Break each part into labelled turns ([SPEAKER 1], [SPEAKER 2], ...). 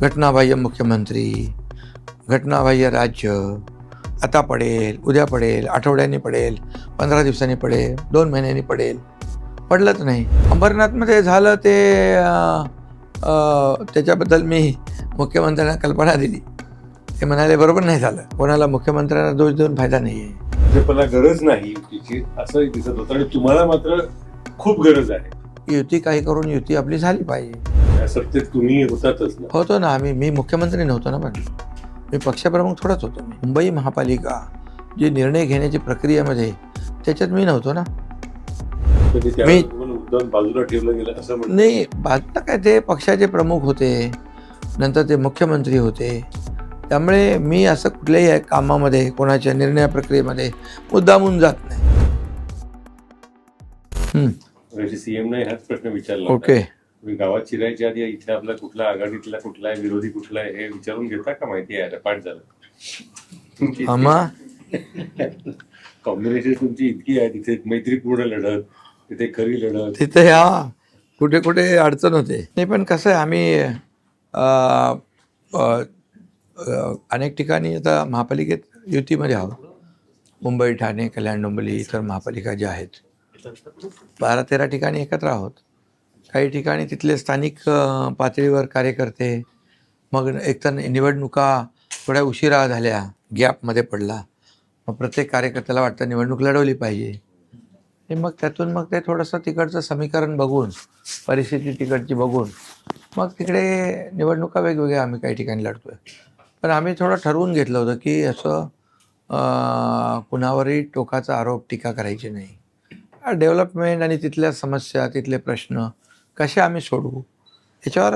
[SPEAKER 1] घटनाबाह्य मुख्यमंत्री, घटनाबाह्य राज्य, आता पडेल, उद्या पडेल, आठवड्यांनी पडेल, 15 दिवसांनी पडेल, 2 महिन्यांनी पडेल, पडलंच नाही. अंबरनाथमध्ये झालं ते त्याच्याबद्दल मी मुख्यमंत्र्यांना कल्पना दिली. ते म्हणाले बरोबर नाही झालं. कोणाला मुख्यमंत्र्यांना दोष देऊन फायदा नाही आहे.
[SPEAKER 2] भाजपला गरज नाही युतीची असं दिसत होतं आणि तुम्हाला मात्र खूप गरज आहे.
[SPEAKER 1] युती काही करून युती आपली झाली पाहिजे.
[SPEAKER 2] या सत्तेत तुम्ही होतातच ना.
[SPEAKER 1] होतो ना मी मुख्यमंत्री नव्हतो ना, पण मी पक्षप्रमुख थोडाच होतो. मी मुंबई महापालिका जी निर्णय घेण्याची प्रक्रियेमध्ये त्याच्यात मी नव्हतो ना.
[SPEAKER 2] कधी त्यावेळेस तुम्हाला मुद्दाम बाजूला ठेवलं गेलं असं म्हणणं
[SPEAKER 1] नाही, बाजूला काय, ते पक्षाचे प्रमुख होते, नंतर ते मुख्यमंत्री होते. त्यामुळे मी असं कुठल्याही कामामध्ये, कोणाच्या निर्णय प्रक्रियेमध्ये मुद्दामून जात नाही.
[SPEAKER 2] सीएम ने हाच प्रश्न विचारला
[SPEAKER 1] ओके.
[SPEAKER 2] तुम्ही गावात शिरायच्या आधी इथे आपला कुठला आघाडीतला कुठला आहे, विरोधी कुठला आहे हे विचारून घेता का? माहिती आहे पाठ झालं
[SPEAKER 1] आम्हा
[SPEAKER 2] कॉम्बिनेशन तुमची इतकी आहे, तिथे मैत्रीपूर्ण लढत, तिथे खरी लढत,
[SPEAKER 1] तिथे कुठे कुठे अडचण होते. नाही, पण कसं आहे, आम्ही अनेक ठिकाणी आता महापालिकेत युतीमध्ये आहोत. मुंबई, ठाणे, कल्याण, डोंबिवली इतर महापालिका ज्या आहेत 12-13 ठिकाणी एकत्र आहोत. काही ठिकाणी तिथले स्थानिक पातळीवर कार्यकर्ते, मग एकतर निवडणुका थोड्या उशिरा झाल्या, गॅपमध्ये पडला, मग प्रत्येक कार्यकर्त्याला वाटतं निवडणूक लढवली पाहिजे. आणि मग त्यातून मग ते थोडंसं तिकडचं समीकरण बघून, परिस्थिती तिकडची बघून मग तिकडे निवडणुका वेगवेगळ्या आम्ही काही ठिकाणी लढतो आहे. पण आम्ही थोडं ठरवून घेतलं होतं की असं कुणावरही टोकाचा आरोप, टीका करायची नाही. डेव्हलपमेंट आणि तिथल्या समस्या, तिथले प्रश्न कसे आम्ही सोडवू याच्यावर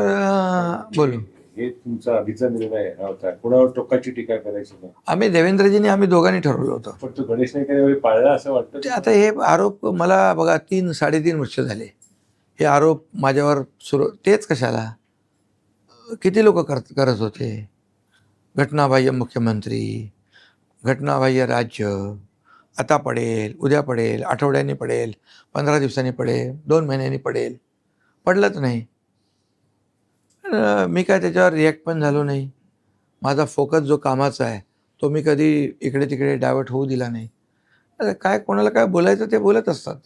[SPEAKER 1] बोलू.
[SPEAKER 2] हे तुमचा आधीचा निर्णय हा होता, कुणावर टोकाची टीका करायची नाही.
[SPEAKER 1] आम्ही दोघांनी ठरवलं होतं.
[SPEAKER 2] पण तो गणेश नाईकांनी पाळला असं वाटतं.
[SPEAKER 1] ते आता हे आरोप मला बघा 3-3.5 वर्ष झाले हे आरोप माझ्यावर सुरू. तेच कशाला, किती लोक करत होते. घटनाबाह्य मुख्यमंत्री, घटनाबाह्य राज्य, आता पडेल, उद्या पडेल, आठवड्यांनी पडेल, 15 दिवसांनी पडेल, 2 महिन्यांनी पडेल, पडलंच नाही. मी काय त्याच्यावर रिॲक्ट पण झालो नाही. माझा फोकस जो कामाचा आहे तो मी कधी इकडे तिकडे डायव्हर्ट होऊ दिला नाही. आता काय, कोणाला काय बोलायचं ते बोलत असतात.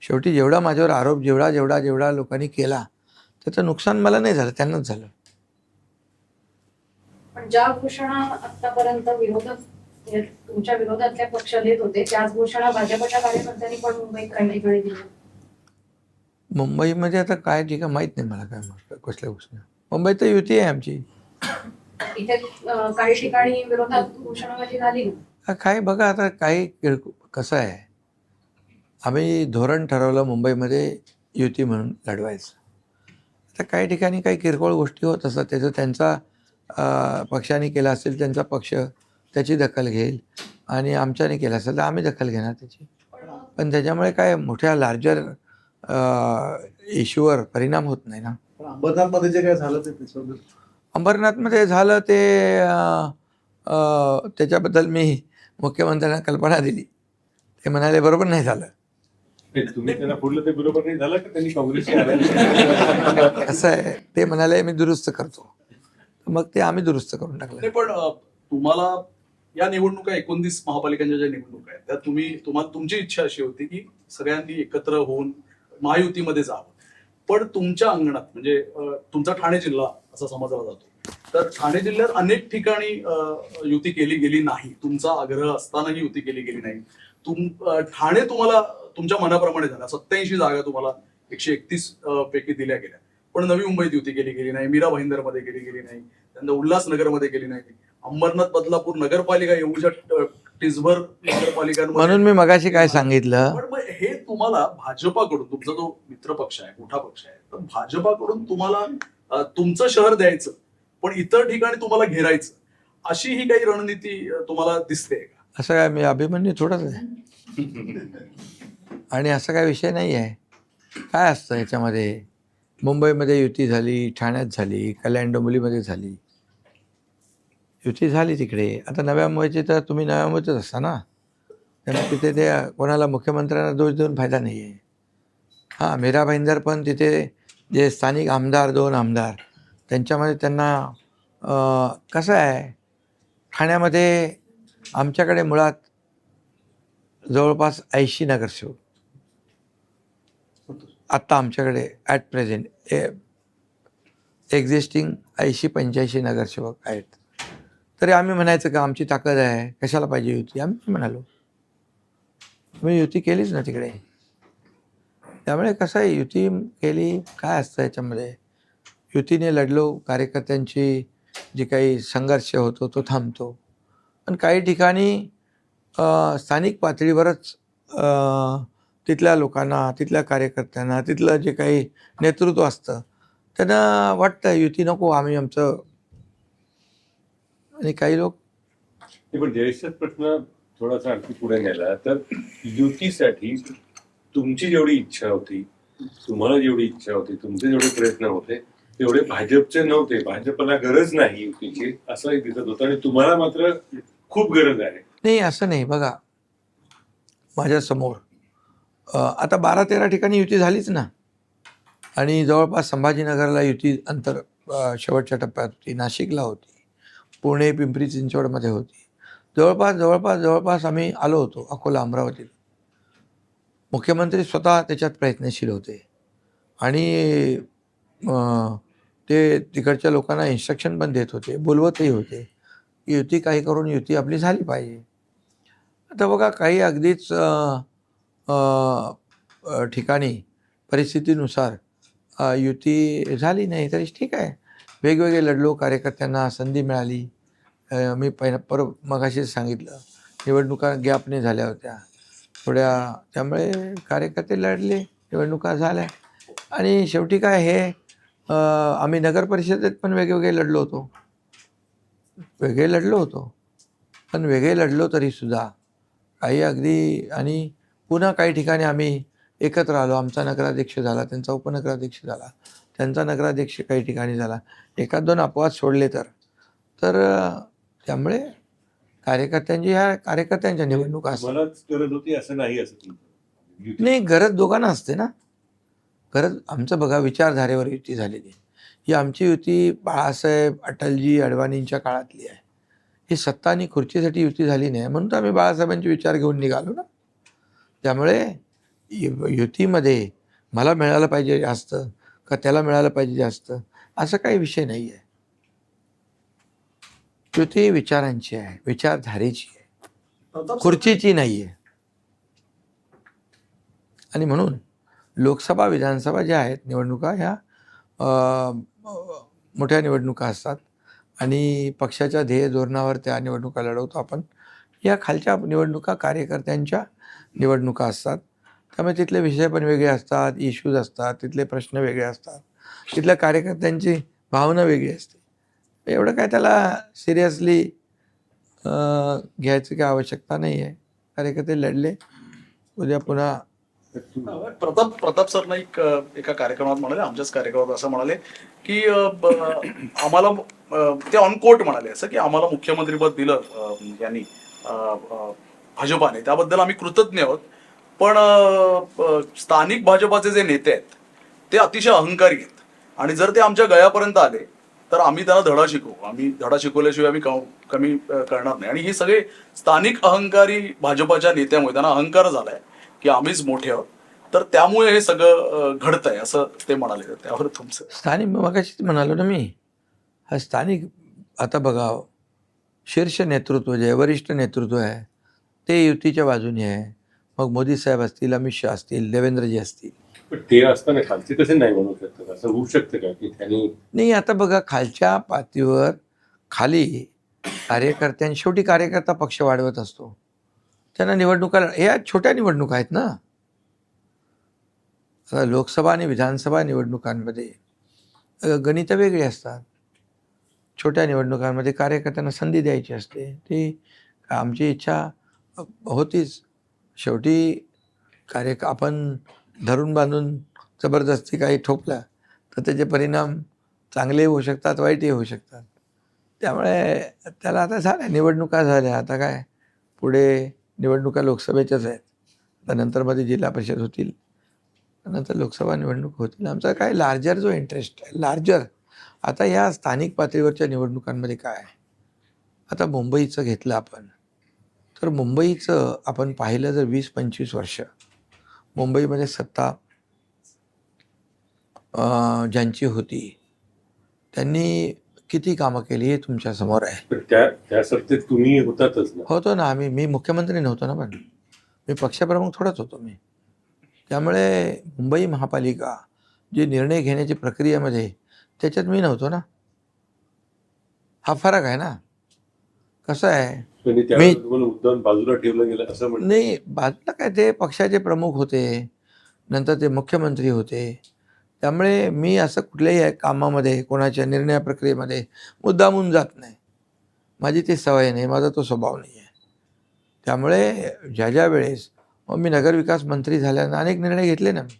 [SPEAKER 1] शेवटी जेवढा माझ्यावर आरोप जेवढा लोकांनी केला त्याचं नुकसान मला नाही झालं, त्यांनाच झालं.
[SPEAKER 3] पण ज्या घोषणा आतापर्यंत तुमच्या विरोधातल्या पक्ष देत होते त्याच घोषणा भाजपच्या कार्यकर्त्यांनी पण मुंबईत काही ठिकाणी दिल्या.
[SPEAKER 1] मुंबईमध्ये आता काय ठिकाण माहीत नाही मला, काय कसल्या घोषणा. मुंबईत तर युती आहे आमची.
[SPEAKER 3] इथे काही ठिकाणी विरोधात घोषणाबाजी झाली.
[SPEAKER 1] काय बघा, आता काही कसं आहे, आम्ही धोरण ठरवलं मुंबईमध्ये युती म्हणून लढवायचं. आता काही ठिकाणी काही किरकोळ गोष्टी होत असतात, त्याचं त्यांचा पक्षाने केला असेल, त्यांचा पक्ष त्याची दखल घेईल, आणि आमच्याने केलं असेल तर आम्ही दखल घेणार त्याची. पण त्याच्यामुळे काय मोठ्या लार्जर इश्यूवर परिणाम होत नाही ना.
[SPEAKER 4] अंबरनाथमध्ये जे काय झालं ते
[SPEAKER 1] अंबरनाथमध्ये झालं ते त्याच्याबद्दल मी मुख्यमंत्र्यांना कल्पना दिली. ते म्हणाले बरोबर नाही झालं.
[SPEAKER 2] तुम्ही त्यांना पुढलं ते बरोबर नाही झालं का त्यांनी काँग्रेसची
[SPEAKER 1] कसं आहे, ते म्हणाले मी दुरुस्त करतो, मग ते आम्ही दुरुस्त करून टाकलं.
[SPEAKER 4] पण तुम्हाला या निवडणुका 29 महापालिकांच्या ज्या निवडणुका आहेत त्या तुमची इच्छा अशी होती की सगळ्यांनी एकत्र होऊन महायुतीमध्ये जावं. पण तुमच्या अंगणात म्हणजे तुमचा ठाणे जिल्हा असा समजला जातो, तर ठाणे जिल्ह्यात अनेक ठिकाणी युती केली गेली नाही. तुमचा आग्रह असतानाही युती केली गेली नाही. ठाणे तुम्हाला तुमच्या मनाप्रमाणे झाला. 87 जागा तुम्हाला 131 पैकी दिल्या गेल्या. पण नवी मुंबईत युती केली गेली नाही, मीरा भाईंदरमध्ये केली गेली नाही, त्यांना उल्हासनगरमध्ये केली नाही, अंबरनाथ, बदलापूर नगरपालिका एवढ्या टिसभर नगरपालिकांमध्ये.
[SPEAKER 1] म्हणून मी मगाशी काय सांगितलं,
[SPEAKER 4] पण मग हे तुम्हाला भाजपाकडून, तुमचा जो मित्र पक्ष आहे, मोठा पक्ष आहे, तर भाजपाकडून तुम्हाला तुमचं शहर द्यायचं पण इतर ठिकाणी तुम्हाला घेरायचं, अशी ही काही रणनीती तुम्हाला दिसते का?
[SPEAKER 1] असं काय, मी अभिमन्यू थोडंच आहे आणि असं काय विषय नाही आहे. काय असतं याच्यामध्ये, मुंबईमध्ये युती झाली, ठाण्यात झाली, कल्याण डोंबिवलीमध्ये झाली, युती झाली तिकडे. आता नव्या मुंबईची तर तुम्ही नव्या मुंबईतच असता ना, त्यामुळे तिथे ते कोणाला मुख्यमंत्र्यांना दोष देऊन फायदा नाही आहे. हां, मीरा भाईंदर पण तिथे जे स्थानिक आमदार, 2 आमदार, त्यांच्यामध्ये त्यांना कसं आहे, ठाण्यामध्ये आमच्याकडे मुळात जवळपास 80 नगरसेवक आत्ता आमच्याकडे ॲट प्रेझेंट एक्झिस्टिंग 80-85 नगरसेवक आहेत. तरी आम्ही म्हणायचं का आमची ताकद आहे, कशाला पाहिजे युती, आम्ही म्हणालो. मी युती केलीच ना तिकडे. त्यामुळे कसं आहे, युती केली काय असतं याच्यामध्ये, युतीने लढलो, कार्यकर्त्यांची जी काही संघर्ष होतो तो थांबतो. पण काही ठिकाणी स्थानिक पातळीवरच तिथल्या लोकांना, तिथल्या कार्यकर्त्यांना, तिथलं जे काही नेतृत्व असतं त्यांना वाटतं युती नको, आम्ही आमचं. आणि काही लोक
[SPEAKER 2] पण जयेशचा प्रश्न थोडासा आणखी पुढे नेला तर युतीसाठी तुमची जेवढी इच्छा होती, तुम्हाला जेवढी इच्छा होती, तुमचे जेवढे प्रयत्न होते तेवढे भाजपचे नव्हते. भाजपला गरज नाही युतीची असंही दिसत होतं आणि तुम्हाला मात्र खूप गरज आहे.
[SPEAKER 1] नाही, असं नाही. बघा माझ्यासमोर आता 12-13 ठिकाणी युती झालीच ना. आणि जवळपास संभाजीनगरला युती शेवटच्या टप्प्यात होती, नाशिकला होती, पुणे पिंपरी चिंचवडमध्ये होती. जवळपास आम्ही आलो होतो अकोला, अमरावतीला. मुख्यमंत्री स्वतः त्याच्यात प्रयत्नशील होते आणि ते तिकडच्या लोकांना इन्स्ट्रक्शन पण देत होते, बोलवतही होते की युती काही करून युती आपली झाली पाहिजे. आता बघा काही अगदीच ठिकाणी परिस्थितीनुसार युती झाली नाही तरी ठीक आहे. वेगवेगळे लढलो, कार्यकर्त्यांना संधी मिळाली. मी मगाशीच सांगितलं, निवडणुका गॅपने झाल्या होत्या थोड्या, त्यामुळे कार्यकर्ते लढले, निवडणुका झाल्या. आणि शेवटी काय हे आम्ही नगर परिषदेत पण वेगवेगळे लढलो होतो. पण वेगळे लढलो तरीसुद्धा काही अगदी, आणि पुन्हा काही ठिकाणी आम्ही एकत्र आलो. आमचा नगराध्यक्ष झाला, त्यांचा उपनगराध्यक्ष झाला, त्यांचा नगराध्यक्ष काही ठिकाणी झाला. 1-2 अपवाद सोडले तर त्यामुळे ह्या कार्यकर्त्यांच्या निवडणुका असतात.
[SPEAKER 2] मलाच गरज होती असं नाही, असं तुमचं
[SPEAKER 1] नाही, गरज दोघांना असते ना. गरज आमचं बघा विचारधारेवर युती झालेली आहे. ही आमची युती बाळासाहेब, अटलजी, अडवाणींच्या काळातली आहे. ही सत्ता आणि खुर्चीसाठी युती झाली नाही, म्हणून तर आम्ही बाळासाहेबांचे विचार घेऊन निघालो ना. त्यामुळे युतीमध्ये मला मिळालं पाहिजे जास्त का त्याला मिळालं पाहिजे जास्त असं काही विषय नाही आहे. युती विचारांची आहे, विचारधारेची आहे, खुर्चीची नाही आहे. आणि म्हणून लोकसभा, विधानसभा ज्या आहेत निवडणुका, ह्या मोठ्या निवडणुका असतात आणि पक्षाच्या ध्येय धोरणावर त्या निवडणुका लढवतो आपण. या खालच्या निवडणुका कार्यकर्त्यांच्या निवडणुका असतात. त्यामुळे तिथले विषय पण वेगळे असतात, इश्यूज असतात, तिथले प्रश्न वेगळे असतात, तिथल्या कार्यकर्त्यांची भावना वेगळी असते. एवढं काय त्याला सिरियसली घ्यायची काही आवश्यकता नाही आहे. कार्यकर्ते लढले, उद्या पुन्हा.
[SPEAKER 4] प्रताप सर एका कार्यक्रमात म्हणाले, आमच्याच कार्यक्रमात असं म्हणाले की आम्हाला ते ऑन कोर्ट म्हणाले असं की आम्हाला मुख्यमंत्रीपद दिलं यांनी भाजपाने, त्याबद्दल आम्ही कृतज्ञ आहोत. पण स्थानिक भाजपाचे जे नेते आहेत ते अतिशय अहंकारी आहेत आणि जर ते आमच्या गळ्यापर्यंत आले तर आम्ही त्यांना धडा शिकवू. आम्ही धडा शिकवल्याशिवाय आम्ही कमी करणार नाही. आणि हे सगळे स्थानिक अहंकारी भाजपाच्या नेत्यामुळे त्यांना अहंकार झालाय की आम्हीच मोठे आहोत, तर त्यामुळे हे सगळं घडतंय असं ते म्हणाले. त्यावर तुमचं?
[SPEAKER 1] स्थानिक मगाशीच म्हणालो ना मी, हा स्थानिक आता बघा शीर्ष नेतृत्व जे आहे, वरिष्ठ नेतृत्व आहे ते युतीच्या बाजूने आहे. मग मोदी साहेब असतील, अमित शहा असतील, देवेंद्रजी असतील.
[SPEAKER 2] पण ते असताना खालचे कसे नाही म्हणू शकतात? असं होऊ शकतं का की त्यांनी
[SPEAKER 1] नाही, आता बघा खालच्या पातळीवर खाली शेवटी कार्यकर्ता पक्ष वाढवत असतो, त्यांना निवडणुका, या छोट्या निवडणुका आहेत ना. आता लोकसभा आणि विधानसभा निवडणुकांमध्ये गणितं वेगळी असतात. छोट्या निवडणुकांमध्ये कार्यकर्त्यांना संधी द्यायची असते. ती आमची इच्छा होतीच. शेवटी आपण धरून बांधून जबरदस्ती काही ठोकला तर त्याचे परिणाम चांगलेही होऊ शकतात, वाईटही होऊ शकतात. त्यामुळे त्याला आता झाल्या निवडणुका झाल्या, आता काय पुढे निवडणुका लोकसभेच्याच आहेत, त्यानंतर मध्ये जिल्हा परिषद होतील, नंतर लोकसभा निवडणूक होतील. आमचा काय लार्जर जो इंटरेस्ट आहे, लार्जर आता या स्थानिक पातळीवरच्या निवडणुकांमध्ये काय आहे, आता मुंबईचं घेतलं आपण, तर मुंबईचं आपण पाहिलं जर 20-25 वर्ष मुंबईमध्ये सत्ता ज्यांची होती त्यांनी किती कामं केली हे तुमच्यासमोर आहे.
[SPEAKER 2] पण त्या सत्तेत तुम्ही होतातच ना.
[SPEAKER 1] होतो ना मी मुख्यमंत्री नव्हतो ना, पण मी पक्षप्रमुख थोडाच होतो मी. त्यामुळे मुंबई महापालिका जे निर्णय घेण्याची प्रक्रियेमध्ये त्याच्यात मी नव्हतो ना. हा फरक आहे ना. कसं आहे,
[SPEAKER 2] म्हणजे त्यावेळेस तुम्हाला मुद्दाम बाजूला ठेवलं गेलं असं म्हणणं.
[SPEAKER 1] नाही बाजूला काय, ते पक्षाचे प्रमुख होते, नंतर ते मुख्यमंत्री होते. त्यामुळे मी असं कुठल्याही कामामध्ये कोणाच्या निर्णय प्रक्रियेमध्ये मुद्दामून जात नाही. माझी ती सवय नाही, माझा तो स्वभाव नाही आहे. त्यामुळे ज्या वेळेस मग मी नगरविकास मंत्री झाल्यानं अनेक निर्णय घेतले ना, मी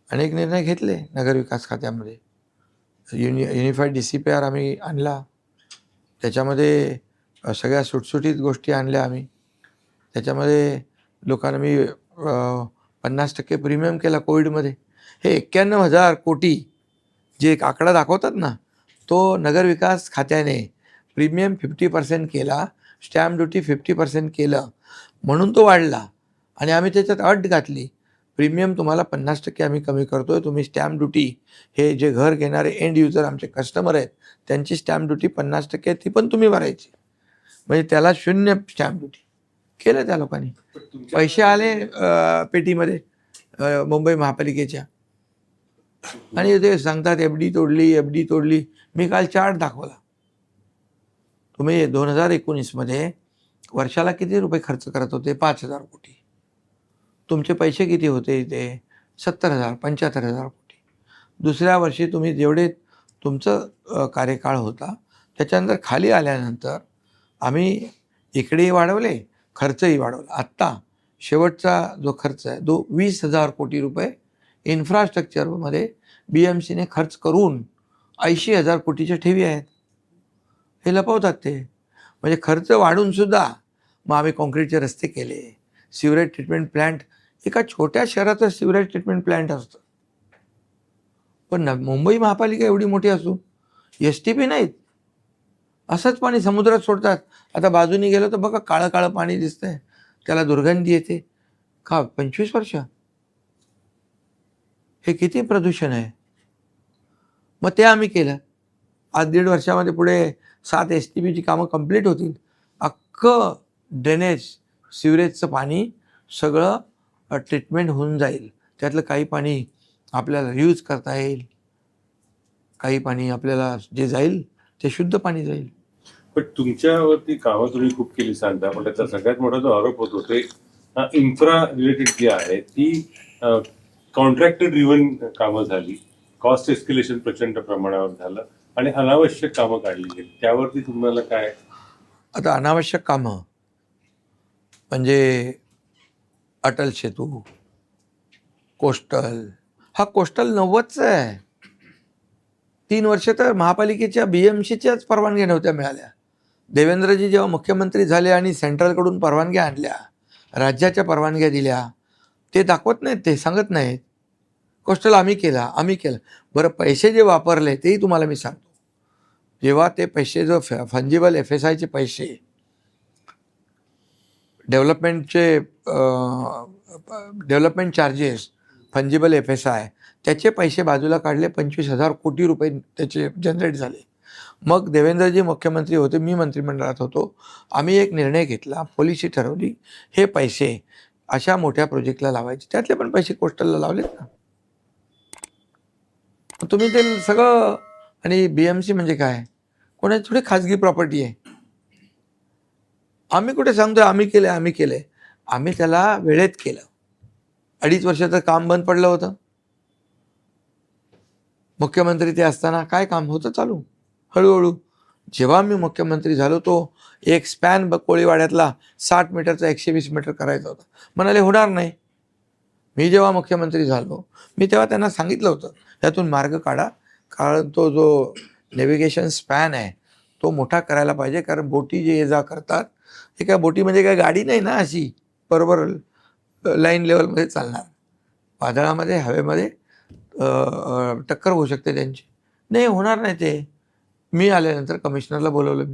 [SPEAKER 1] अनेक निर्णय घेतले नगरविकास खात्यामध्ये. युनिफाईड DCPR आम्ही आणला, त्याच्यामध्ये सगळ्या सुटसुटीत गोष्टी आणल्या आम्ही. त्याच्यामध्ये लोकांना मी 50% प्रीमियम केला कोविडमध्ये. हे 91,000 कोटी जे एक आकडा दाखवतात ना, तो नगरविकास खात्याने प्रीमियम 50% केला, स्टॅम्प ड्युटी 50% केलं, म्हणून तो वाढला. आणि आम्ही त्याच्यात अट घातली, प्रीमियम तुम्हाला 50% आम्ही कमी करतोय, तुम्ही स्टॅम्प ड्युटी, हे जे घर घेणारे एंड युजर आमचे कस्टमर आहेत त्यांची स्टॅम्प ड्युटी 50% ती पण तुम्ही भरायची, म्हणजे त्याला 0 स्टॅम्प ड्युटी केलं त्या लोकांनी. पैसे आले पेटीमध्ये मुंबई महापालिकेच्या. आणि ते सांगतात FD तोडली. मी काल चार्ट दाखवला. तुम्ही 2019मध्ये वर्षाला किती रुपये खर्च करत होते? 5,000 कोटी. तुमचे पैसे किती होते ते? 70,000 75,000 कोटी. दुसऱ्या वर्षी तुम्ही जेवढे तुमचं कार्यकाळ होता त्याच्यानंतर खाली आल्यानंतर आम्ही इकडेही वाढवले, खर्चही वाढवला. आत्ता शेवटचा जो खर्च आहे 20,000 कोटी रुपये इन्फ्रास्ट्रक्चरमध्ये BMCने खर्च करून 80,000 कोटीच्या ठेवी आहेत. हे लपवतात ते. म्हणजे खर्च वाढून सुद्धा मग आम्ही कॉन्क्रीटचे रस्ते केले, सिवरेज ट्रीटमेंट प्लॅन्ट. एका छोट्या शहराचं सिवरेज ट्रीटमेंट प्लॅन्ट असतं, पण मुंबई महापालिका एवढी मोठी असून STP नाहीत, असंच पाणी समुद्रात सोडतात. आता बाजूनी गेलो तर बघा काळं काळं पाणी दिसतंय, त्याला दुर्गंधी येते. का 25 वर्ष? हे किती प्रदूषण आहे. मग ते आम्ही केलं. आज 1.5 वर्षामध्ये पुढे 7 STPची कामं कंप्लीट होतील. अख्खं ड्रेनेज सिवरेजचं पाणी सगळं ट्रीटमेंट होऊन जाईल. त्यातलं काही पाणी आपल्याला यूज करता येईल, काही पाणी आपल्याला जे जाईल ते शुद्ध पाणी जाईल.
[SPEAKER 2] पण तुमच्यावरती कामं तुम्ही खूप केली सांगता, पण त्याचा सगळ्यात मोठा जो आरोप होतो ते इन्फ्रा रिलेटेड जी आहे ती कॉन्ट्रॅक्टर ड्रिव्हन कामं झाली, कॉस्ट एस्केलेशन प्रचंड प्रमाणावर झालं आणि अनावश्यक कामं काढली गेली. त्यावरती तुम्हाला काय?
[SPEAKER 1] आता अनावश्यक कामं म्हणजे अटल सेतू, कोस्टल. हा कोस्टल 90चा आहे. 3 वर्ष तर महापालिकेच्या BMCच्याच परवानग्या नव्हत्या मिळाल्या. देवेंद्रजी जेव्हा मुख्यमंत्री झाले आणि सेंट्रलकडून परवानग्या आणल्या, राज्याच्या परवानग्या दिल्या, ते दाखवत नाहीत, ते सांगत नाहीत. कोस्टल आम्ही केलं. बरं, पैसे जे वापरले तेही तुम्हाला मी सांगतो. जेव्हा ते पैसे जो फंजिबल FSIचे पैसे, डेव्हलपमेंट चार्जेस, फंजिबल FSI, त्याचे पैसे बाजूला काढले. 25,000 कोटी रुपये त्याचे जनरेट झाले. मग देवेंद्रजी मुख्यमंत्री होते, मी मंत्रिमंडळात होतो. आम्ही एक निर्णय घेतला, पॉलिसी ठरवली, हे पैसे अशा मोठ्या प्रोजेक्टला लावायचे. त्यातले पण पैसे कोस्टलला लावलेत ना. तुम्ही ते सगळं. आणि BMC म्हणजे काय? कोणाची थोडी खाजगी प्रॉपर्टी आहे. आम्ही कुठे सांगतोय आम्ही केले. आम्ही त्याला वेळेत केलं. 2.5 वर्षाचं काम बंद पडलं होतं. मुख्यमंत्री ते असताना काय काम होतं चालू. हळूहळू जेव्हा मी मुख्यमंत्री झालो, तो एक स्पॅन कोळीवाड्यातला 60 मीटरचा 120 मीटर करायचा होता. म्हणाले होणार नाही. मी जेव्हा मुख्यमंत्री झालो, मी तेव्हा त्यांना सांगितलं होतं त्यातून मार्ग काढा, कारण तो जो नेव्हिगेशन स्पॅन आहे तो मोठा करायला पाहिजे. कारण बोटी जे ये जा करतात, हे काय बोटी म्हणजे काय गाडी नाही ना अशी बरोबर लाईन लेवलमध्ये चालणार. वादळामध्ये हवेमध्ये टक्कर होऊ शकते त्यांची. नाही होणार नाही ते. मी आल्यानंतर कमिशनरला बोलवलं.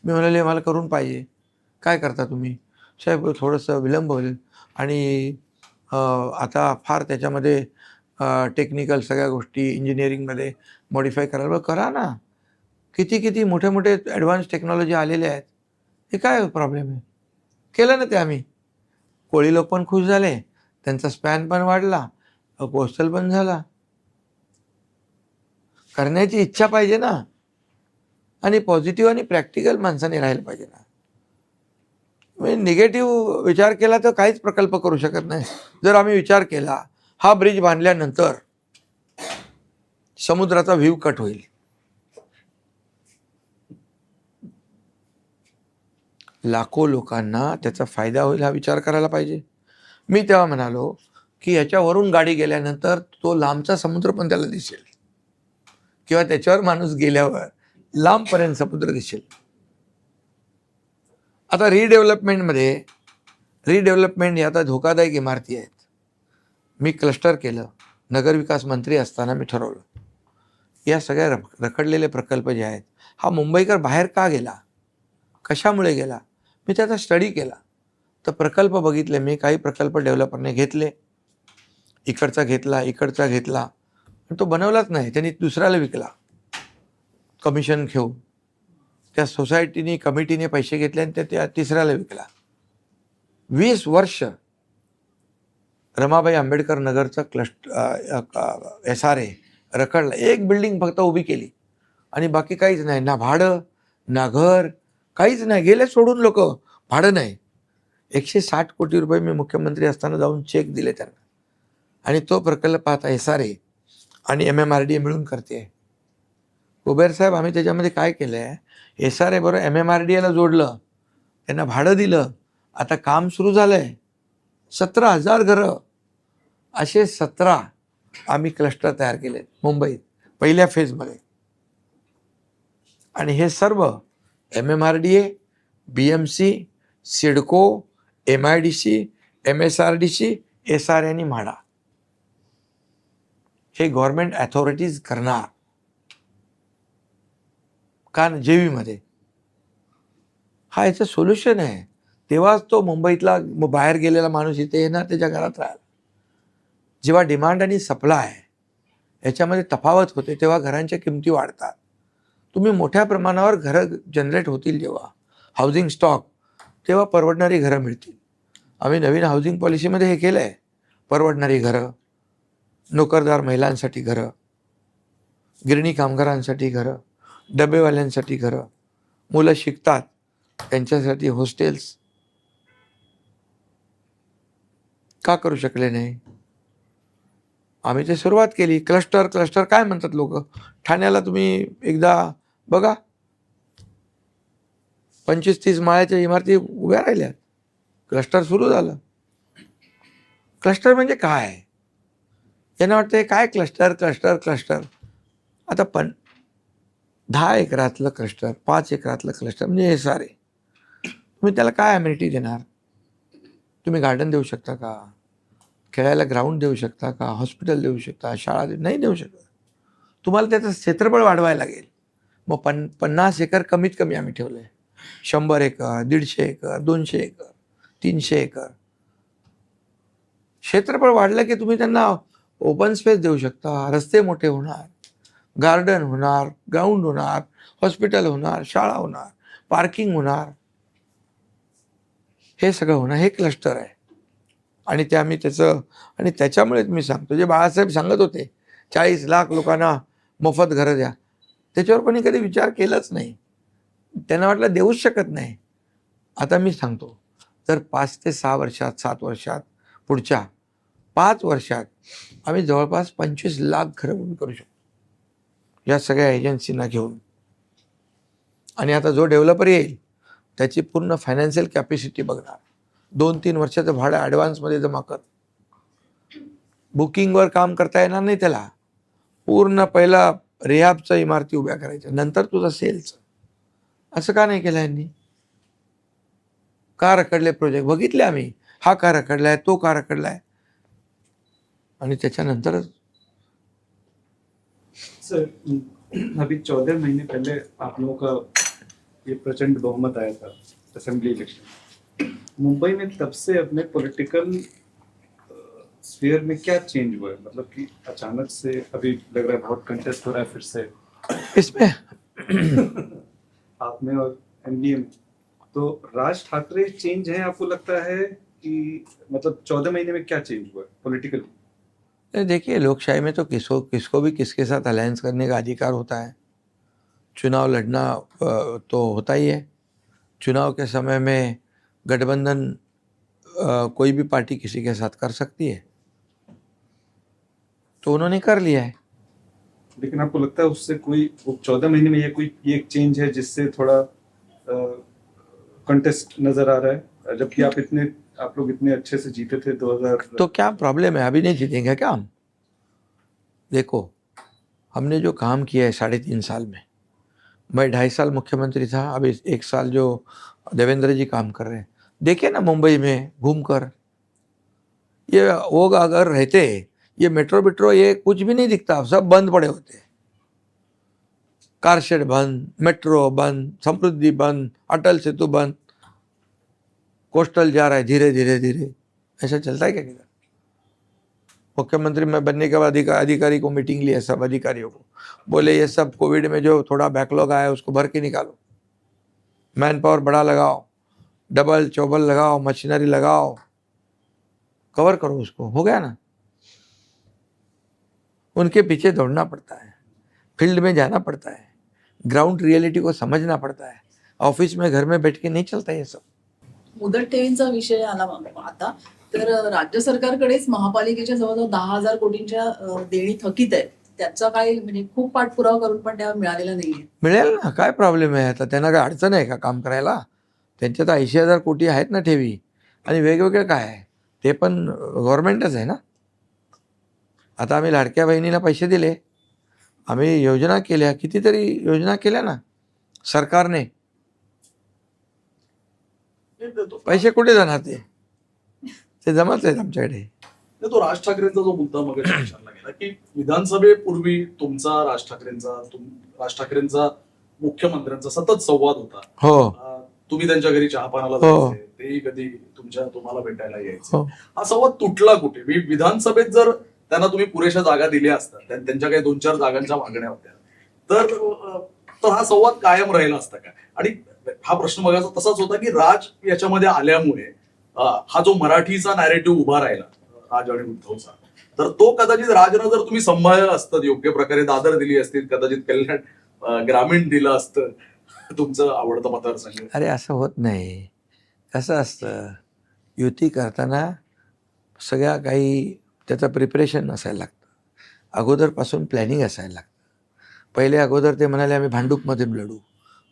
[SPEAKER 1] मी म्हणाले मला करून पाहिजे, काय करता तुम्ही? साहेब थोडंसं विलंब होईल आणि आता फार त्याच्यामध्ये टेक्निकल सगळ्या गोष्टी इंजिनिअरिंगमध्ये मॉडिफाय करायला. करा ना, किती किती मोठे मोठे ॲडव्हान्स टेक्नॉलॉजी आलेले आहेत, हे काय प्रॉब्लेम आहे? केलं ना ते आम्ही. कोळी लोक पण खुश झाले, त्यांचा स्पॅन पण वाढला, पोस्टल पण झाला. करण्याची इच्छा पाहिजे ना, आणि पॉझिटिव्ह आणि प्रॅक्टिकल माणसाने राहायला पाहिजे ना. म्हणजे निगेटिव्ह विचार केला तर काहीच प्रकल्प करू शकत नाही. जर आम्ही विचार केला हा ब्रिज बांधल्यानंतर समुद्राचा व्ह्यू कट होईल, लाखो लोकांना त्याचा फायदा होईल, हा विचार करायला पाहिजे. मी तेव्हा म्हणालो की याच्यावरून गाडी गेल्यानंतर तो लांबचा समुद्र पण त्याला दिसेल, किंवा त्याच्यावर माणूस गेल्यावर लांबपर्यंत समुद्र दिसेल. आता रिडेव्हलपमेंट ही आता धोकादायक इमारती आहेत. मी क्लस्टर केलं, नगरविकास मंत्री असताना मी ठरवलं या सगळ्या रखडलेले प्रकल्प जे आहेत, हा मुंबईकर बाहेर का गेला, कशामुळे गेला, मी त्याचा स्टडी केला. तर प्रकल्प बघितले मी, काही प्रकल्प डेव्हलपरने घेतले, इकडचा घेतला पण तो बनवलाच नाही, त्यांनी दुसऱ्याला विकला कमिशन घेऊन. त्या सोसायटीने कमिटीने पैसे घेतले आणि त्या तिसऱ्याला विकला. 20 वर्ष रमाबाई आंबेडकर नगरचा SRA रखडला. एक बिल्डिंग फक्त उभी केली आणि बाकी काहीच नाही, ना भाडं ना घर, काहीच नाही. गेले सोडून लोक, भाडं नाही. 160 कोटी रुपये मी मुख्यमंत्री असताना जाऊन चेक दिले त्यांना, आणि तो प्रकल्प आता SRA आणि MMRDA मिळून करते. कुबेर साहेब, आम्ही त्याच्यामध्ये काय केलं आहे, SRA बरोबर MMRDAला जोडलं, त्यांना भाडं दिलं, आता काम सुरू झालं आहे. 17,000 घरं, असे 17 आम्ही क्लस्टर तयार केले मुंबईत पहिल्या फेजमध्ये. आणि हे सर्व MMRDA, BMC, CIDCO, MIDC, MSRDC, SRA आणि म्हाडा हे गव्हर्नमेंट अथॉरिटीज करणार. कारण जेवीमध्ये हा याचं सोल्युशन आहे. तेव्हाच तो मुंबईतला बाहेर गेलेला माणूस इथे येणार, त्याच्या घरात राहायला. जेव्हा डिमांड आणि सप्लाय याच्यामध्ये तफावत होते तेव्हा घरांच्या किमती वाढतात. तुम्ही मोठ्या प्रमाणावर घरं जनरेट होतील जेव्हा हाऊसिंग स्टॉक, तेव्हा परवडणारी घरं मिळतील. आम्ही नवीन हाऊसिंग पॉलिसीमध्ये हे केलं आहे, परवडणारी घरं, नोकरदार महिलांसाठी घरं, गिरणी कामगारांसाठी घरं, डबेवाल्यांसाठी घरं, मुलं शिकतात त्यांच्यासाठी हॉस्टेल्स. का करू शकले नाही? आम्ही ते सुरुवात केली. क्लस्टर काय म्हणतात लोक, ठाण्याला तुम्ही एकदा बघा, 25-30 माळ्याच्या इमारती उभ्या राहिल्या, क्लस्टर सुरू झालं. क्लस्टर म्हणजे काय? त्यांना वाटतं काय क्लस्टर. आता 10 एकरातलं क्लस्टर, 5 एकरातलं क्लस्टर म्हणजे SRA. तुम्ही त्याला काय अमेनिटी देणार? तुम्ही गार्डन देऊ शकता का? खेळायला ग्राउंड देऊ शकता का? हॉस्पिटल देऊ शकता? शाळा नाही देऊ शकत. तुम्हाला त्याचं क्षेत्रफळ वाढवायला लागेल. मग 50 एकर कमीत कमी आम्ही ठेवलं आहे. 100 एकर, 150 एकर, 200 एकर, 300 एकर. क्षेत्रफळ वाढलं की तुम्ही त्यांना ओपन स्पेस देऊ शकता, रस्ते मोठे होणार, गार्डन होणार, ग्राउंड होणार, हॉस्पिटल होणार, शाळा होणार, पार्किंग होणार, हे सगळं होणार. हे क्लस्टर आहे. आणि ते आम्ही आणि त्याच्यामुळेच मी सांगतो, जे बाळासाहेब सांगत होते 40 लाख लोकांना मोफत घरं द्या, त्याच्यावर कोणी कधी विचार केलाच नाही. त्यांना वाटलं देऊच शकत नाही. आता मी सांगतो, तर 5 ते 6 वर्षात, 7 वर्षात, पुढच्या 5 वर्षात आम्ही जवळपास 25 लाख घरं उभी करू शकतो या सगळ्या एजन्सींना घेऊन. आणि आता जो डेव्हलपर येईल त्याची पूर्ण फायनान्शियल कॅपॅसिटी बघणार. 2-3 वर्षाचं भाडं ॲडव्हान्समध्ये जमा कर. बुकिंगवर काम करता येणार नाही त्याला. पूर्ण पहिला रिहॅबच्या इमारती उभ्या करायच्या, नंतर तुझं सेलचं. असं का नाही केलं यांनी? का रखडले प्रोजेक्ट बघितले आम्ही. हा का रखडलाय, तो का रखडलाय, आणि त्याच्यानंतरच
[SPEAKER 5] सर, अभी 14 महीने पहले आप लोगों का ये प्रचंड बहुमत आया था असेंबली इलेक्शन। मुंबई में तब से अपने पॉलिटिकल स्फीयर में क्या चेंज हुआ है? मतलब कि अचानक से अभी लग रहा है बहुत कंटेस्ट हो रहा है फिर से
[SPEAKER 1] इसमें
[SPEAKER 5] आप में और एनडीए में। तो राज ठाकरे चेंज है आपको लगता है कि मतलब 14 महीने में क्या चेंज हुआ है पॉलिटिकली?
[SPEAKER 1] देखिए, लोकशाही में तो किसको किसको भी किसके साथ अलायंस करने का अधिकार होता है। चुनाव लड़ना तो होता ही है। चुनाव के समय में गठबंधन कोई भी पार्टी किसी के साथ कर सकती है, तो उन्होंने कर लिया है।
[SPEAKER 5] लेकिन आपको लगता है उससे कोई 14 महीने में ये एक चेंज है जिससे थोड़ा कंटेस्ट नजर आ रहा है, जबकि आप लोग इतने अच्छे से जीते थे 2000।
[SPEAKER 1] तो क्या प्रॉब्लम है? अभी नहीं जीतेंगे क्या हम? देखो, हमने जो काम किया है 3.5 साल में, मैं 2.5 साल मुख्यमंत्री था, अभी 1 साल जो देवेंद्र जी काम कर रहे हैं। देखिए ना, मुंबई में घूमकर, ये वो अगर रहते, ये मेट्रो ये कुछ भी नहीं दिखता, सब बंद पड़े होते। कार शेड बंद, मेट्रो बंद, समृद्धि बंद, अटल सेतु बंद, कोस्टल जा रहा है धीरे धीरे धीरे। ऐसा चलता है क्या किधर? मुख्यमंत्री में बनने के बाद अधिकारी को मीटिंग लिया, सब अधिकारियों को बोले ये सब कोविड में जो थोड़ा बैकलॉग आया उसको भर के निकालो, मैन पावर बड़ा लगाओ, डबल चौबल लगाओ, मशीनरी लगाओ, कवर करो उसको। हो गया ना? उनके पीछे दौड़ना पड़ता है, फील्ड में जाना पड़ता है, ग्राउंड रियलिटी को समझना पड़ता है। ऑफिस में घर में बैठ के नहीं चलता ये सब।
[SPEAKER 6] मुदत ठेवींचा विषय आला आता तर राज्य सरकारकडेच महापालिकेच्या जवळजवळ 10,000 कोटींच्या देणी थकीत आहेत. त्याचा काय म्हणजे खूप पाठपुरावा करून पण त्या मिळालेला नाहीये.
[SPEAKER 1] मिळेल ना, काय प्रॉब्लेम आहे? आता त्यांना काय अडचण आहे का काम करायला? त्यांच्या तर 80,000 कोटी आहेत ना ठेवी, आणि वेगवेगळे काय आहे ते पण गव्हर्नमेंटच आहे ना. आता आम्ही लाडक्या बहिणीला पैसे दिले, आम्ही योजना केल्या, कितीतरी योजना केल्या ना सरकारने. पैसे कुठे जाणार? ते जमाच आहेत आमच्याकडे.
[SPEAKER 4] तो राज ठाकरेंचा जो मुद्दा मग विचारला गेला की विधानसभेपूर्वी तुमचा राज ठाकरेंचा मुख्यमंत्र्यांचा सतत संवाद होता.
[SPEAKER 1] हो
[SPEAKER 4] तुम्ही त्यांच्या घरी चहापानाला
[SPEAKER 1] हो.
[SPEAKER 4] जायचे, तेही कधी तुम्हाला भेटायला यायचे.
[SPEAKER 1] हो.
[SPEAKER 4] हा संवाद तुटला कुठे? विधानसभेत जर त्यांना तुम्ही पुरेशा जागा दिल्या असतात, त्यांच्या काही 2-4 जागांच्या मागण्या होत्या, तर हा संवाद कायम राहिला असता का? आणि हा प्रश्न बघायचा तसाच होता की राज याच्यामध्ये आल्यामुळे हा जो मराठीचा नॅरेटिव्ह उभा राहिला राज आणि उद्धवचा, तर तो कदाचित राजनं जर तुम्ही सांभाळलं असतं, योग्य प्रकारे दादर दिली असतील, कदाचित कल्याण ग्रामीण दिलं असतं, तुमचं आवडतं मतदारसंघ.
[SPEAKER 1] अरे असं होत नाही. कसं असतं, युती करताना सगळ्या काही त्याचं प्रिपरेशन असायला लागतं, अगोदरपासून प्लॅनिंग असायला लागतं. पहिले अगोदर ते म्हणाले आम्ही भांडूपमधून लढू,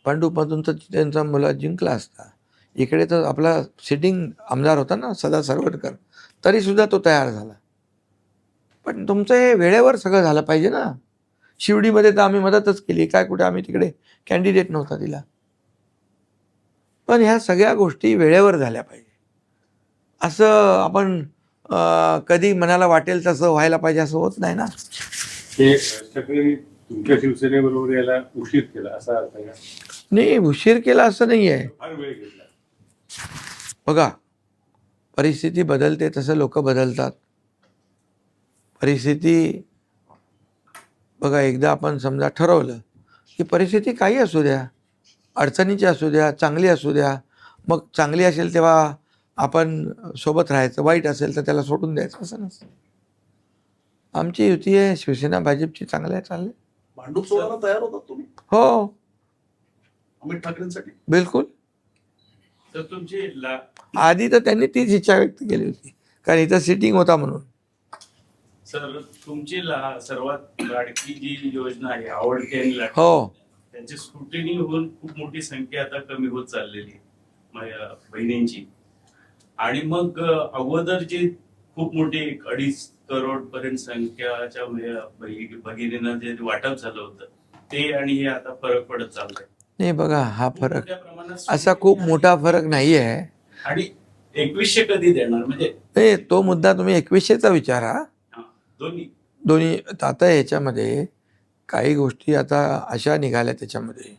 [SPEAKER 1] भांडूपमधून तर त्यांचा मुला जिंकला असता. इकडे तर आपला सिटिंग आमदार होता ना सदा सरवटकर, तरीसुद्धा तो तयार झाला. पण तुमचं हे वेळेवर सगळं झालं पाहिजे ना. शिवडीमध्ये तर आम्ही मदतच केली, काय कुठे आम्ही तिकडे कॅन्डिडेट नव्हता दिला. पण ह्या सगळ्या गोष्टी वेळेवर झाल्या पाहिजे. असं आपण कधी मनाला वाटेल तसं व्हायला पाहिजे असं होत नाही ना.
[SPEAKER 2] ते ठाकरेंनी तुमच्या शिवसेनेबरोबर यायला उशीर केला असा अर्थ आहे का?
[SPEAKER 1] नाही, उशीर केला असं नाही आहे.
[SPEAKER 2] फार वेळ घेतला.
[SPEAKER 1] बघा, परिस्थिती बदलते तसं लोक बदलतात. परिस्थिती बघा, एकदा आपण समजा ठरवलं की परिस्थिती काही असू द्या, अडचणीची असू द्या, चांगली असू द्या, मग चांगली असेल तेव्हा आपण सोबत राहायचं, वाईट असेल तर त्याला सोडून द्यायचं, असं नसतं. आमची युती आहे शिवसेना भाजपची, चांगलं आहे, चालले.
[SPEAKER 4] भांडूप सोडायला तयार होतात तुम्ही
[SPEAKER 1] हो,
[SPEAKER 4] अमित ठाकरेंसाठी?
[SPEAKER 1] बिलकुल.
[SPEAKER 7] तर तुमची
[SPEAKER 1] आधी तर त्यांनी तीच इच्छा व्यक्त केली होती, कारण इथं सिटिंग होता म्हणून.
[SPEAKER 7] सर तुमची सर्वात लाडकी जी योजना आहे आवडती आणि लाडकी,
[SPEAKER 1] हो,
[SPEAKER 7] त्यांची स्क्रुटिनी होऊन खूप मोठी संख्या आता कमी होत चाललेली आहे माझ्या बहिणींची. आणि मग अगोदर जी खूप मोठी 2.5 करोड पर्यंत संख्याच्या भगिनींना जे वाटप झालं होतं ते आणि हे आता फरक पडत चाललाय.
[SPEAKER 1] नाही बघा, हा फरक
[SPEAKER 7] मोठ्या प्रमाणात
[SPEAKER 1] असा खूप मोठा फरक नाही आहे.
[SPEAKER 7] आणि 2100 कधी देणार म्हणजे
[SPEAKER 1] नाही, तो मुद्दा तुम्ही 2100चा विचारा.
[SPEAKER 7] दोन्ही
[SPEAKER 1] दोन्ही आता ह्याच्यामध्ये काही गोष्टी आता अशा निघाल्या त्याच्यामध्ये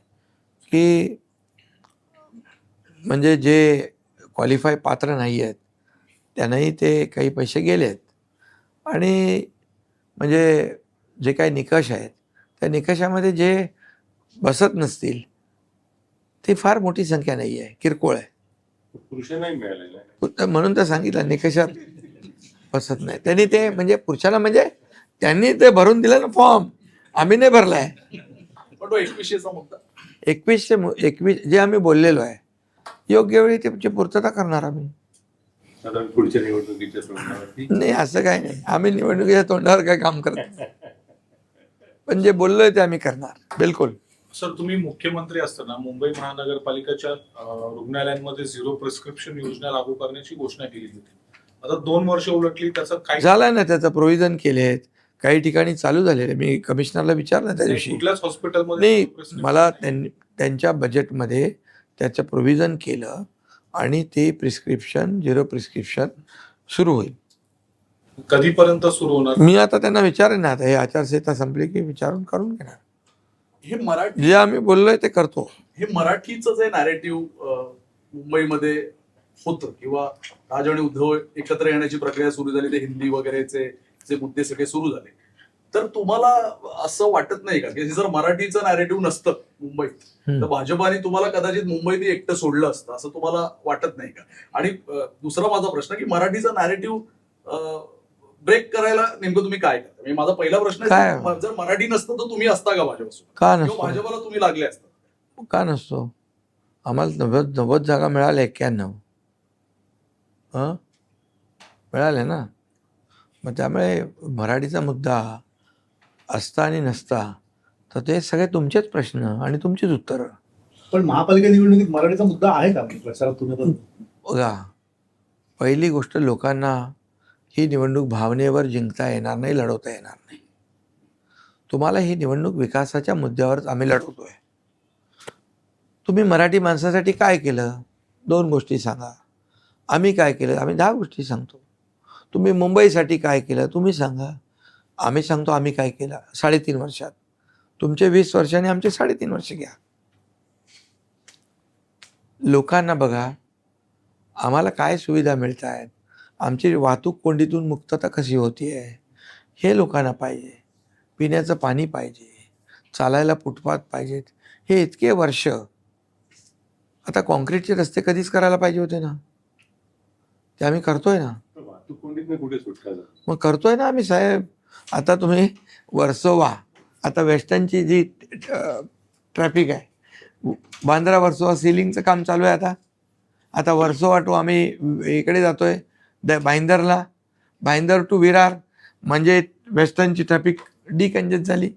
[SPEAKER 1] की म्हणजे जे क्वालिफाय पात्र नाही आहेत त्यांनाही ते काही पैसे गेले आहेत. आणि म्हणजे जे काही निकष आहेत त्या निकषामध्ये जे बसत नसतील ती फार मोठी संख्या नाही आहे, किरकोळ आहे.
[SPEAKER 2] पुरुषांनाही मिळालेलं आहे.
[SPEAKER 1] तर म्हणून तर सांगितलं निकषात बसत नाही. त्यांनी ते म्हणजे पुरुषाला म्हणजे त्यांनी ते भरून दिलं ना फॉर्म, आम्ही नाही भरलाय.
[SPEAKER 4] पण तो 21चा मुद्दा
[SPEAKER 1] 21 जे आम्ही बोललेलो आहे योग्य वेळी त्याची पूर्तता करणार आम्ही.
[SPEAKER 2] साधारण पुढच्या निवडणुकीच्या तोंडावरती
[SPEAKER 1] नाही असं काही नाही, आम्ही निवडणुकीच्या तोंडावर काही काम करत नाही. पण जे बोललोय ते आम्ही करणार बिलकुल.
[SPEAKER 8] सर, तुम्ही मुख्यमंत्री असताना मुंबई महानगरपालिकेच्या रुग्णालयांमध्ये झिरो प्रिस्क्रिप्शन योजना लागू करण्याची घोषणा केली होती. आता 2 वर्ष उलटली, त्याचं काय
[SPEAKER 1] झालं ना, त्याचं प्रोव्हिजन केलेत, काही ठिकाणी चालू झालेले. मी कमिशनरला विचारलं त्या दिवशी.
[SPEAKER 8] कुठल्याच हॉस्पिटलमध्ये
[SPEAKER 1] नाही,
[SPEAKER 8] zero prescription?
[SPEAKER 1] मला त्यांच्या बजेटमध्ये त्याचं प्रोव्हिजन केलं आणि ते प्रिस्क्रिप्शन झिरो प्रिस्क्रिप्शन सुरू होईल.
[SPEAKER 8] कधीपर्यंत सुरू होणार?
[SPEAKER 1] मी आता त्यांना विचारेन ना, आता हे आचारसंहिता संपली की विचारून करून घेणार.
[SPEAKER 4] हे मराठी
[SPEAKER 1] जे आम्ही बोललोय ते करतो.
[SPEAKER 4] हे मराठीचं जे नॅरेटिव्ह मुंबईमध्ये होतं किंवा राज आणि उद्धव एकत्र येण्याची प्रक्रिया सुरू झाली, ते हिंदी वगैरेचे जे मुद्दे सगळे सुरू झाले, तर तुम्हाला असं वाटत नाही का की जर मराठीचं नॅरेटिव्ह नसतं मुंबईत तर भाजपाने तुम्हाला कदाचित मुंबईत एकटं सोडलं असतं, असं तुम्हाला वाटत नाही का? आणि दुसरा माझा प्रश्न की मराठीचा नॅरेटिव्ह ब्रेक करायला नेमकं तुम्ही काय करता? म्हणजे माझा पहिला प्रश्न आहे,
[SPEAKER 1] काय?
[SPEAKER 4] जर मराठी नसतं तर तुम्ही असता का भाजपासोबत?
[SPEAKER 1] का
[SPEAKER 4] किंवा
[SPEAKER 1] नसतो?
[SPEAKER 4] भाजपाला तुम्ही लागले असता?
[SPEAKER 1] का नसतो? आम्हाला 90 जागा मिळाल्या, 91 मिळाल्या ना. मग त्यामुळे मराठीचा मुद्दा असता आणि नसता तर ते सगळे तुमचेच प्रश्न आणि तुमचीच उत्तरं.
[SPEAKER 9] पण महापालिका निवडणुकीत मराठीचा मुद्दा आहे का प्रचारात तुम्ही?
[SPEAKER 1] बघा, पहिली गोष्ट, लोकांना ही निवडणूक भावनेवर जिंकता येणार नाही, लढवता येणार नाही. तुम्हाला ही निवडणूक विकासाच्या मुद्द्यावरच आम्ही लढवतोय. तुम्ही मराठी माणसासाठी काय केलं 2 गोष्टी सांगा. आम्ही काय केलं, आम्ही 10 गोष्टी सांगतो. तुम्ही मुंबईसाठी काय केलं तुम्ही सांगा, आम्ही सांगतो आम्ही काय केलं 3.5 वर्षात. तुमचे 20 वर्षांनी आमचे 3.5 वर्ष घ्या. लोकांना बघा, आम्हाला काय सुविधा मिळत आहेत, आमची वाहतूक कोंडीतून मुक्तता कशी होती आहे हे लोकांना पाहिजे. पिण्याचं पाणी पाहिजे, चालायला फुटपाथ पाहिजेत. हे इतके वर्ष आता कॉन्क्रीटचे रस्ते कधीच करायला पाहिजे होते ना, ते आम्ही करतोय ना.
[SPEAKER 2] वाहतूक कोंडीतनं कुठे सुटका झाली?
[SPEAKER 1] मग करतोय ना आम्ही साहेब. आता तुम्ही वर्सोवा, आता वेस्टर्नची जी ट्रॅफिक आहे, बांद्रा वर्सोवा सिलिंगचं काम चालू आहे. आता वर्सोवा टू आम्ही इकडे जातोय भाईंदरला, भाईंदर टू विरार, म्हणजे वेस्टर्नची ट्रॅफिक डिकंजेस्ट झाली.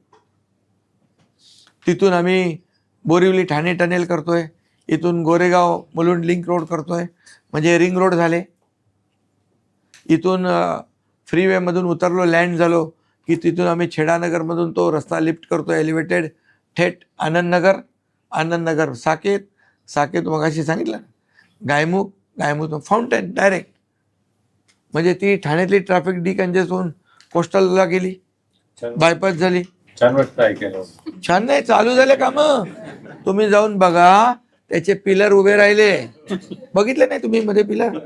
[SPEAKER 1] तिथून आम्ही बोरिवली ठाणे टनेल करतोय, इथून गोरेगाव मुलुंड लिंक रोड करतोय, म्हणजे रिंग रोड झाले. इथून फ्रीवेमधून उतरलो, लँड झालो की तिथून आम्ही छेडानगरमधून तो रस्ता लिफ्ट करतो एलिव्हेटेड थेट आनंदनगर साकेत मगाशी सांगितलं ना, गायमुख फाउंटेन डायरेक्ट, म्हणजे ती ठाण्यातली ट्रॅफिक डिकंजेस्ट होऊन कोस्टलला गेली, बायपास झाली.
[SPEAKER 2] छान वाटतं ऐकायला.
[SPEAKER 1] छान नाही, चालू झाले कामं. तुम्ही जाऊन बघा, त्याचे पिलर उभे राहिले, बघितले नाही तुम्ही मध्ये पिलर?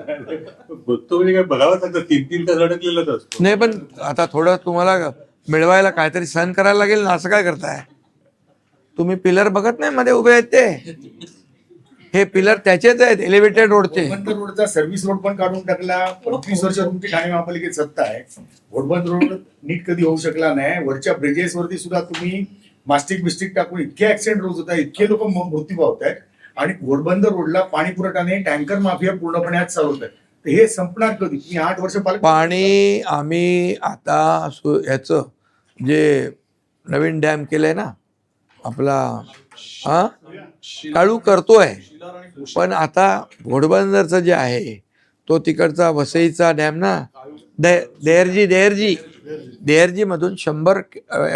[SPEAKER 2] बघतो म्हणजे काय बघावं लागतं, 3 तास अडकलेलाच असतो.
[SPEAKER 1] नाही, पण आता थोडं तुम्हाला मिळवायला काहीतरी सहन करायला लागेल ना. असं काय करताय तुम्ही? पिलर बघत नाही मध्ये उभे आहेत ते? हे पिलर त्याचेच आहेत, एलिव्हेटेड रोडचे.
[SPEAKER 9] घोडबंदर रोडचा सर्व्हिस रोड पण काढून टाकला. 25 वर्ष तुमची ठाणे महापालिकेत सत्ता आहे. घोडबंदर रोड नीट कधी होऊ शकला नाही. वरच्या ब्रिजेस वरती सुद्धा तुम्ही मास्टिक टाकून इतके ऍक्सिडेंट रोज होत आहे, इतके लोक मृत्यू पावत आहेत. आणि घोडबंदर रोडला पाणी पुरवठा नाही, टँकर माफिया पूर्णपणे आज चालवत आहे. तर हे संपणार कधी? तुम्ही 8 वर्ष
[SPEAKER 1] पाणी आम्ही आता ह्याचं जे नवीन डॅम केलंय ना आपला, चालू करतोय. पण आता घोडबंदरचं जे आहे तो तिकडचा वसईचा डॅम ना, देहरजी मधून 100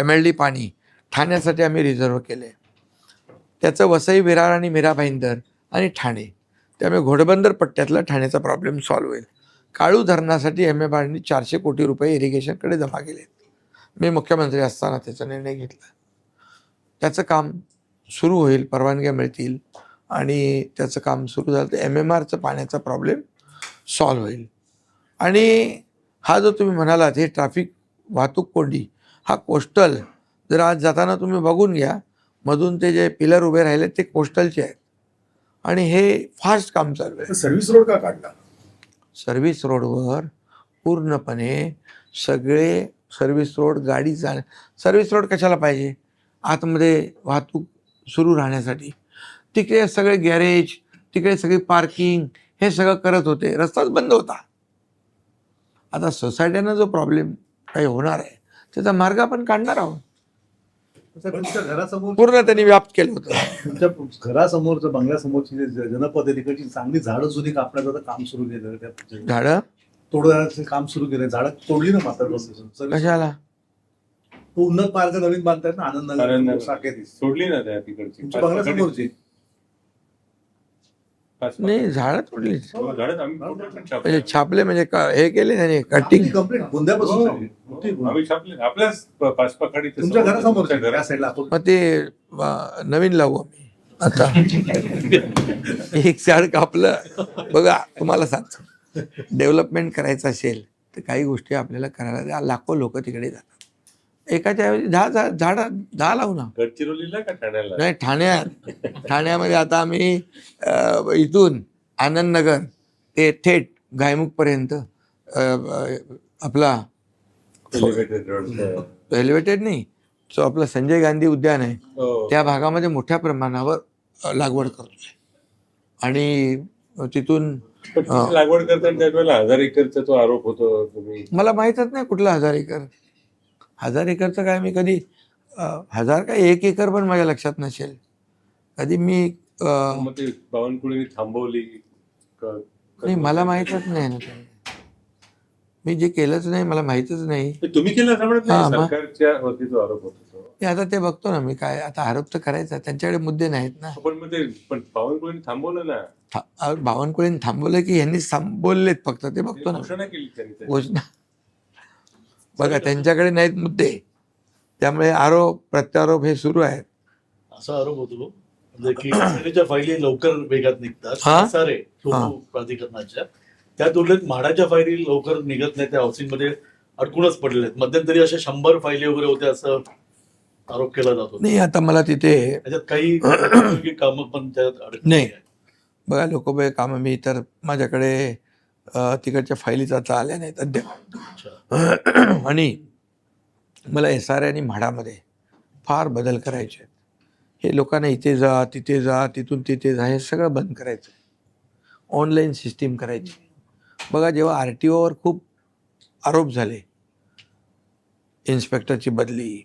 [SPEAKER 1] MLD पाणी ठाण्यासाठी आम्ही रिझर्व केले. त्याचं वसई, विरार आणि मीरा भाईंदर आणि ठाणे, त्यामुळे घोडबंदर पट्ट्यातला ठाण्याचा प्रॉब्लेम सॉल्व्ह होईल. काळू धरणासाठी MFRDने 400 कोटी रुपये इरिगेशनकडे जमा केले. मी मुख्यमंत्री असताना त्याचा निर्णय घेतला. त्याचं काम सुरू होईल, परवानग्या मिळतील आणि त्याचं काम सुरू झालं तर MMRचं पाण्याचा प्रॉब्लेम सॉल्व्ह होईल. आणि हा जो तुम्ही म्हणालात हे ट्रॅफिक वाहतूक कोंडी, हा कोस्टल जर आज जाताना तुम्ही बघून घ्या, मधून ते जे पिलर उभे राहिले ते कोस्टलचे आहेत आणि हे फास्ट काम चालू आहे.
[SPEAKER 9] सर्व्हिस रोड का काढला?
[SPEAKER 1] सर्व्हिस रोडवर पूर्णपणे सगळे सर्व्हिस रोड गाडी सर्व्हिस रोड कशाला पाहिजे? आतमध्ये वाहतूक सुरू राहण्यासाठी. तिकडे सगळे गॅरेज, तिकडे सगळी पार्किंग, हे सगळं करत होते, रस्ताच बंद होता. आता सोसायट्यांना जो प्रॉब्लेम काही होणार आहे त्याचा मार्ग आपण काढणार आहोत.
[SPEAKER 10] तुमच्या घरासमोर
[SPEAKER 1] पूर्ण त्यांनी व्याप्त केलं होतं.
[SPEAKER 10] तुमच्या घरासमोरचं बंगल्यासमोरची जे जनपद आहे तिकडची चांगली झाडं जुनी कापण्याचं आता काम सुरू केलं. त्या
[SPEAKER 1] झाडं
[SPEAKER 10] तोडण्याचं काम सुरू केलं. झाडं तोडली ना मात्र
[SPEAKER 1] कशाला?
[SPEAKER 10] उन्नत मार्ग नवीन बांधतायत ना आनंदनगर शाखेत.
[SPEAKER 2] सोडली ना त्या तिकडची
[SPEAKER 10] तुमच्या बंगल्यासमोरची
[SPEAKER 1] नाही, झाडं तोडली
[SPEAKER 2] झाडं आम्ही
[SPEAKER 1] म्हणजे छापले म्हणजे हे केले त्याने कटिंग.
[SPEAKER 10] कंप्लीट बुंद्यापासून झाली.
[SPEAKER 2] आम्ही छापले आपल्याच पाचपाखाडी
[SPEAKER 10] तुमच्या घरासमोरच्या त्या साईडला आपण
[SPEAKER 1] मग ते नवीन लावू आम्ही आता. एक झाड कापलं. बघा तुम्हाला सांगतो, डेव्हलपमेंट करायचं असेल तर काही गोष्टी आपल्याला करायला द्या. लाखो लोक तिकडे जातात. एकाच्या ऐवजी 10 लावू ना.
[SPEAKER 2] गडचिरोलीला का ठाण्याला?
[SPEAKER 1] नाही, ठाण्यामध्ये आता आम्ही इथून आनंदनगर ते थेट गायमुखपर्यंत आपला
[SPEAKER 2] एलिव्हेटेड रोड.
[SPEAKER 1] एलिव्हेटेड नाही, जो आपलं संजय गांधी उद्यान आहे
[SPEAKER 2] हो.
[SPEAKER 1] त्या भागामध्ये मोठ्या प्रमाणावर लागवड करतोय. आणि तिथून
[SPEAKER 2] पण तिथे लागवड करताना त्यावेळेला 1000 एकरचा तो आरोप होतो. तुम्ही
[SPEAKER 1] मला माहीतच नाही कुठला 1000 एकर. 1000 एकरचं काय मी कधी 1000 काय 1 एकर पण माझ्या लक्षात नसेल कधी. मी
[SPEAKER 2] मग ते बावनकुळेने थांबवली
[SPEAKER 1] नाही, मला माहीतच नाही ना. मी जे केलंच नाही, मला माहीतच नाही.
[SPEAKER 2] तुम्ही केलं असं म्हणत नाही.
[SPEAKER 1] हा, मग?
[SPEAKER 2] सरकारच्या वरती जो आरोप होतो तो.
[SPEAKER 1] ते आता ते बघतो ना मी. काय आता आरोप तर करायचा, त्यांच्याकडे मुद्दे नाहीत ना.
[SPEAKER 2] पण मग ते पण बावनकुळेने थांबवलं ना.
[SPEAKER 1] बावनकुळेने थांबवलं की यांनी बोललेत फक्त, ते बघतो ना.
[SPEAKER 2] घोषणा केली त्यांनी.
[SPEAKER 1] घोषणा बघा, त्यांच्याकडे नाहीत मुद्दे, त्यामुळे आरोप प्रत्यारोप हे सुरू आहेत.
[SPEAKER 11] असा आरोप होतो म्हणजे की रेल्वेच्या फायली लवकर वेगात निघतात.
[SPEAKER 1] हा?
[SPEAKER 11] सारे प्राधिकरणाच्या त्या तुलनेत म्हाडाच्या फायली लवकर निघत नाही. त्या हाऊसिंगमध्ये अडकूनच पडलेले आहेत. मध्यंतरी अशा 100 फायली वगैरे होत्या असं आरोप केला जातो.
[SPEAKER 1] नाही, आता मला तिथे
[SPEAKER 11] त्याच्यात काही लोकोपयोगी कामं पण त्यात अडकली
[SPEAKER 1] नाही.
[SPEAKER 11] आहेत.
[SPEAKER 1] बघा, लोकोपयोगी कामं मी तर माझ्याकडे तिकडच्या फायलीच आता आल्या नाहीत अद्याप.
[SPEAKER 11] अच्छा.
[SPEAKER 1] आणि मला SRA आणि म्हाडामध्ये फार बदल करायचे आहेत. हे लोकांना इथे जा, तिथे जा, तिथून तिथे जा, हे सगळं बंद करायचं. ऑनलाईन सिस्टीम करायची. बघा, जेव्हा RTOवर खूप आरोप झाले, इन्स्पेक्टरची बदली,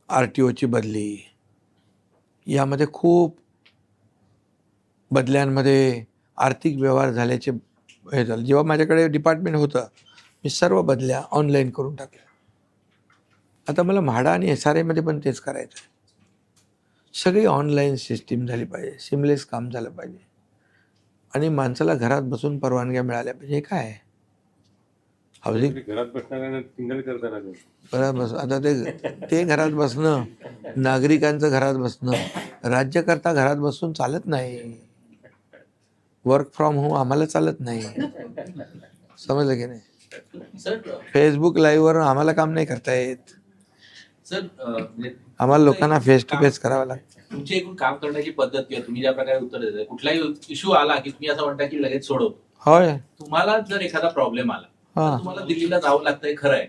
[SPEAKER 1] RTOची बदली, यामध्ये खूप बदल्यांमध्ये आर्थिक व्यवहार झाल्याचे हे झालं. जेव्हा माझ्याकडे डिपार्टमेंट होतं, मी सर्व बदल्या ऑनलाईन करून टाकल्या. आता मला म्हाडा आणि SRA मध्ये पण तेच करायचं आहे. सगळी ऑनलाईन सिस्टीम झाली पाहिजे, सिमलेस काम झालं पाहिजे आणि माणसाला घरात बसून परवानग्या मिळाल्या पाहिजे. हे काय आहे? हाऊसिंग
[SPEAKER 2] घरात बसणाऱ्यांना सिंगल करताना
[SPEAKER 1] घरात बस. आता ते घरात बसणं, नागरिकांचं घरात बसणं, राज्यकर्ता घरात बसून चालत नाही. वर्क फ्रॉम होम आम्हाला चालत नाही. समजलं की नाही?
[SPEAKER 12] सर
[SPEAKER 1] फेसबुक लाईव्हवर आम्हाला काम नाही करता येत.
[SPEAKER 12] सर
[SPEAKER 1] आम्हाला लोकांना फेस टू फेस करावं लागतं.
[SPEAKER 12] तुमची एकूण काम करण्याची पद्धत किंवा तुम्ही ज्या प्रकारे उत्तर देताय, कुठलाही इश्यू आला की तुम्ही असं म्हणता की लगेच सोडवतो.
[SPEAKER 1] होय.
[SPEAKER 12] तुम्हाला जर एखादा प्रॉब्लेम आला
[SPEAKER 1] हा.
[SPEAKER 12] तर तुम्हाला दिल्लीला जावं लागतंय, खरं आहे